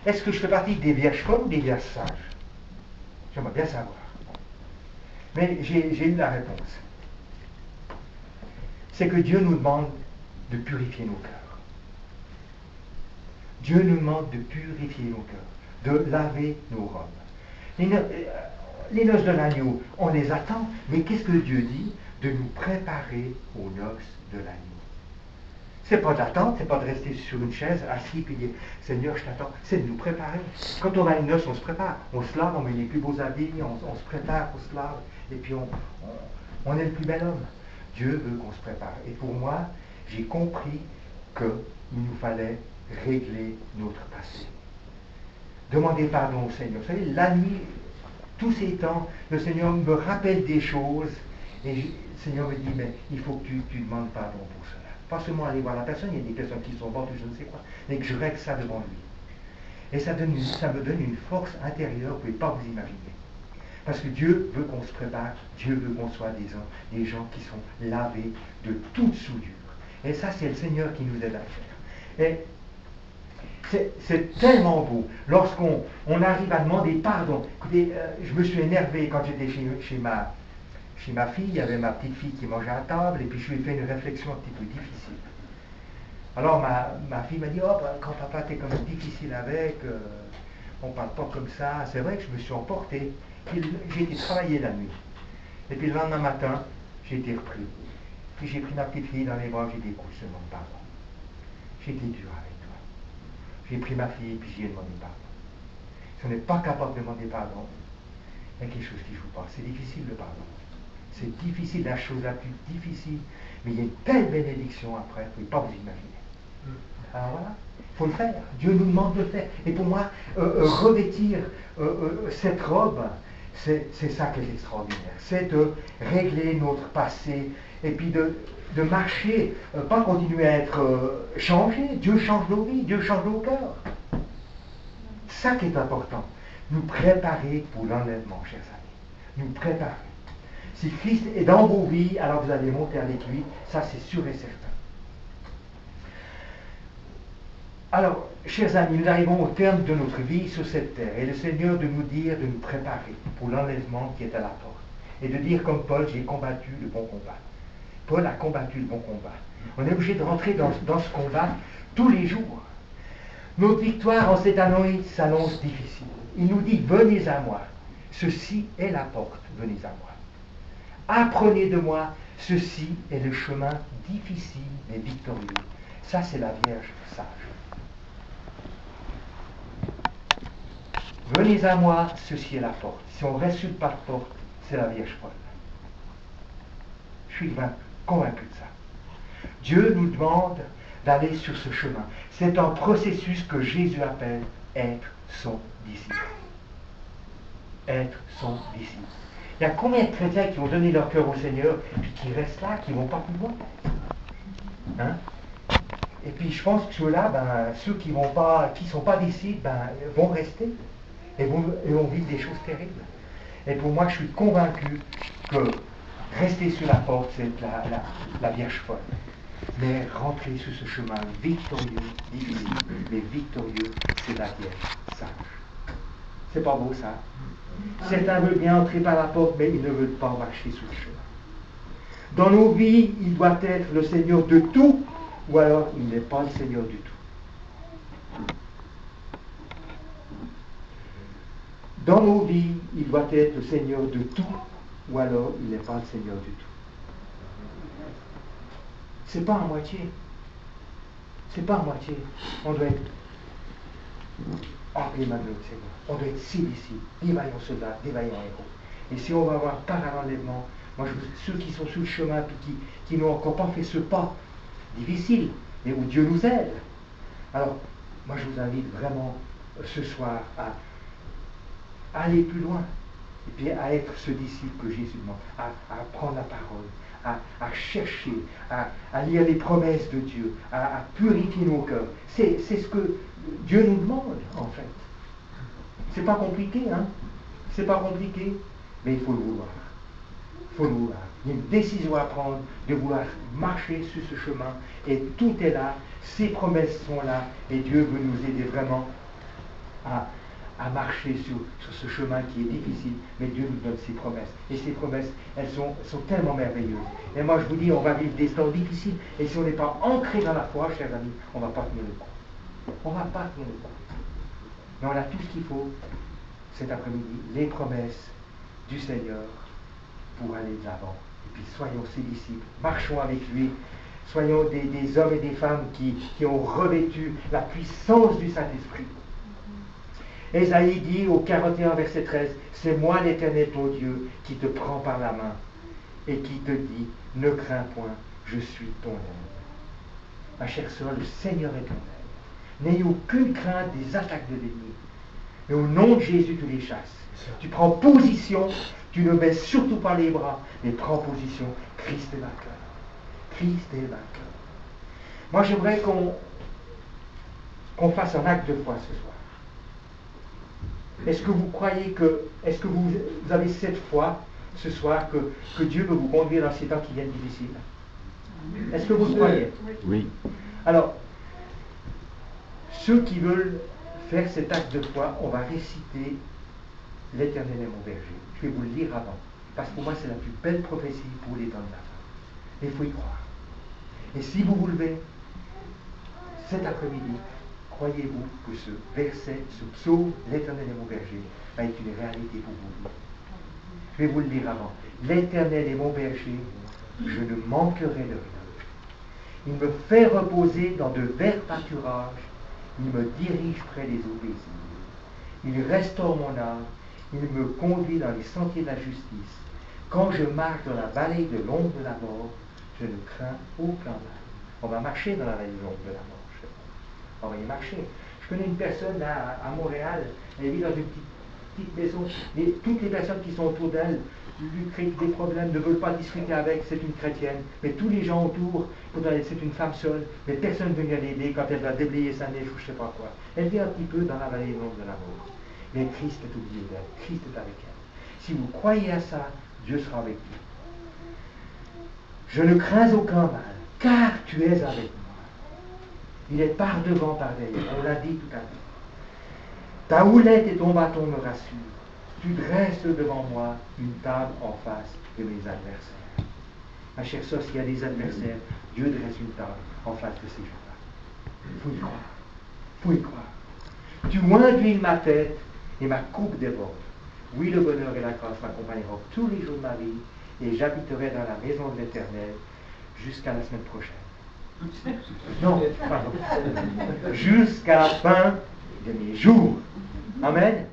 Est-ce que je fais partie des vierges folles ou des vierges sages? J'aimerais bien savoir. Mais j'ai eu la réponse. C'est que Dieu nous demande de purifier nos cœurs. Dieu nous demande de purifier nos cœurs, de laver nos robes. Les noces de l'agneau, on les attend, mais qu'est-ce que Dieu dit? De nous préparer aux noces de l'agneau. C'est pas d'attendre, c'est pas de rester sur une chaise, assis, et dire, Seigneur, je t'attends. C'est de nous préparer. Quand on a une noce, on se prépare. On se lave, on met les plus beaux habits, on se prépare, on se lave, et puis on est le plus bel homme. Dieu veut qu'on se prépare. Et pour moi, j'ai compris qu'il nous fallait régler notre passé. Demander pardon au Seigneur. Vous savez, la nuit, tous ces temps, le Seigneur me rappelle des choses, et le Seigneur me dit, mais il faut que tu demandes pardon pour cela. Pas seulement aller voir la personne, il y a des personnes qui sont mortes, je ne sais quoi, mais que je règle ça devant lui. Et ça me donne une force intérieure que vous ne pouvez pas vous imaginer. Parce que Dieu veut qu'on se prépare, Dieu veut qu'on soit des gens qui sont lavés de toute soudure. Et ça, c'est le Seigneur qui nous aide à faire. Et c'est tellement beau lorsqu'on arrive à demander pardon. Écoutez, je me suis énervé quand j'étais chez ma fille, il y avait ma petite fille qui mangeait à table, et puis je lui ai fait une réflexion un petit peu difficile. Alors ma fille m'a dit, oh, quand papa t'es quand même difficile avec, on ne parle pas comme ça. C'est vrai que je me suis emporté. J'ai été travailler la nuit. Et puis le lendemain matin, j'ai été repris. Puis j'ai pris ma petite fille dans les bras, j'ai dit, écoute, je te demande pardon. J'ai été dur avec toi. J'ai pris ma fille, puis j'ai demandé pardon. Si on n'est pas capable de demander pardon, il y a quelque chose qui ne joue pas. C'est difficile le pardon. C'est difficile, la chose la plus difficile, mais il y a une telle bénédiction après, vous ne pouvez pas vous imaginer. Alors voilà, il faut le faire. Dieu nous demande de le faire. Et pour moi, revêtir cette robe, C'est ça qui est extraordinaire. C'est de régler notre passé et puis de marcher, pas continuer à être changé. Dieu change nos vies, Dieu change nos cœurs. Ça qui est important. Nous préparer pour l'enlèvement, chers amis. Nous préparer. Si Christ est dans vos vies, alors vous allez monter avec lui. Ça, c'est sûr et certain. Alors, chers amis, nous arrivons au terme de notre vie sur cette terre. Et le Seigneur de nous dire de nous préparer pour l'enlèvement qui est à la porte. Et de dire comme Paul, j'ai combattu le bon combat. Paul a combattu le bon combat. On est obligé de rentrer dans ce combat tous les jours. Notre victoire en cette année s'annonce difficile. Il nous dit, venez à moi. Ceci est la porte, venez à moi. Apprenez de moi, ceci est le chemin difficile mais victorieux. Ça, c'est la Vierge sage. Venez à moi, ceci est la porte. Si on reste sur le pas de porte, c'est la Vierge folle. Je suis convaincu de ça. Dieu nous demande d'aller sur ce chemin. C'est un processus que Jésus appelle être son disciple. Être son disciple. Il y a combien de chrétiens qui ont donné leur cœur au Seigneur, puis qui restent là, qui ne vont pas plus loin? Hein? Et puis je pense que ceux-là, ceux qui ne sont pas disciples, vont rester et vont vivre des choses terribles. Et pour moi, je suis convaincu que rester sur la porte, c'est la Vierge folle. Mais rentrer sur ce chemin victorieux, difficile, mais victorieux, c'est la Vierge sage. C'est pas beau ça? Certains veulent bien entrer par la porte, mais ils ne veulent pas marcher sur le chemin. Dans nos vies, il doit être le Seigneur de tout, ou alors il n'est pas le Seigneur du tout. Dans nos vies, il doit être le Seigneur de tout, ou alors il n'est pas le Seigneur du tout. C'est pas à moitié. C'est pas à moitié. On doit être entre les mains de notre Seigneur. On doit être ses disciples, des vaillants soldats, des vaillants héros. Et si on va avoir part à l'enlèvement, ceux qui sont sur le chemin et qui n'ont encore pas fait ce pas difficile, mais où Dieu nous aide. Alors, moi je vous invite vraiment ce soir à aller plus loin, et puis à être ce disciple que Jésus demande, à prendre la parole, à chercher, à lire les promesses de Dieu, à purifier nos cœurs. C'est ce que Dieu nous demande, en fait. C'est pas compliqué, hein? C'est pas compliqué, mais il faut le vouloir. Il faut le vouloir. Il y a une décision à prendre de vouloir marcher sur ce chemin, et tout est là, ses promesses sont là, et Dieu veut nous aider vraiment à marcher sur ce chemin qui est difficile, mais Dieu nous donne ses promesses. Et ces promesses, elles sont tellement merveilleuses. Et moi, je vous dis, on va vivre des temps difficiles, et si on n'est pas ancré dans la foi, chers amis, on ne va pas tenir le coup. On ne va pas tenir le coup. Mais on a tout ce qu'il faut cet après-midi, les promesses du Seigneur pour aller de l'avant. Et puis soyons ses disciples, marchons avec lui, soyons des hommes et des femmes qui ont revêtu la puissance du Saint-Esprit. Ésaïe dit au 41 verset 13, c'est moi l'Éternel ton Dieu qui te prend par la main et qui te dit, ne crains point, je suis ton aide. Ma chère sœur, le Seigneur est ton aide. N'ayez aucune crainte des attaques de l'ennemi. Mais au nom de Jésus, tu les chasses. Tu prends position, tu ne baisses surtout pas les bras, mais prends position. Christ est vainqueur. Christ est vainqueur. Moi, j'aimerais qu'on fasse un acte de foi ce soir. Est-ce que vous croyez est-ce que vous avez cette foi ce soir que Dieu peut vous conduire dans ces temps qui viennent difficiles? Est-ce que vous le croyez? Oui. Alors, ceux qui veulent faire cet acte de foi, on va réciter l'Éternel est mon berger. Je vais vous le lire avant, parce que pour moi c'est la plus belle prophétie pour les temps de la fin. Il faut y croire. Et si vous vous levez cet après-midi, croyez-vous que ce verset, ce psaume, l'Éternel est mon berger, va être une réalité pour vous? Je vais vous le lire avant. L'Éternel est mon berger, je ne manquerai de rien. Il me fait reposer dans de verts pâturages, il me dirige près des eaux paisibles. Il restaure mon âme, il me conduit dans les sentiers de la justice. Quand je marche dans la vallée de l'ombre de la mort, je ne crains aucun mal. On va marcher dans la vallée de l'ombre de la mort. On va y marcher. Je connais une personne à Montréal, elle vit dans une petite petite maison, mais toutes les personnes qui sont autour d'elle lui créent des problèmes, ne veulent pas discuter avec, c'est une chrétienne, mais tous les gens autour, c'est une femme seule, mais personne ne vient l'aider quand elle va déblayer sa neige ou je ne sais pas quoi. Elle vit un petit peu dans la vallée de l'ombre de la mort. Mais Christ est au milieu d'elle, Christ est avec elle. Si vous croyez à ça, Dieu sera avec vous. Je ne crains aucun mal, car tu es avec moi. Il est par devant, par derrière, on l'a dit tout à l'heure. Ta houlette et ton bâton me rassurent. Tu dresses devant moi une table en face de mes adversaires. Ma chère sœur, s'il y a des adversaires, Dieu dresse une table en face de ces gens-là. Il faut y croire. Il faut y croire. Tu oinduis ma tête et ma coupe déborde. Oui, le bonheur et la grâce m'accompagneront tous les jours de ma vie et j'habiterai dans la maison de l'Éternel jusqu'à la semaine prochaine. Non, pardon. Jusqu'à la fin de mes jours. Amen.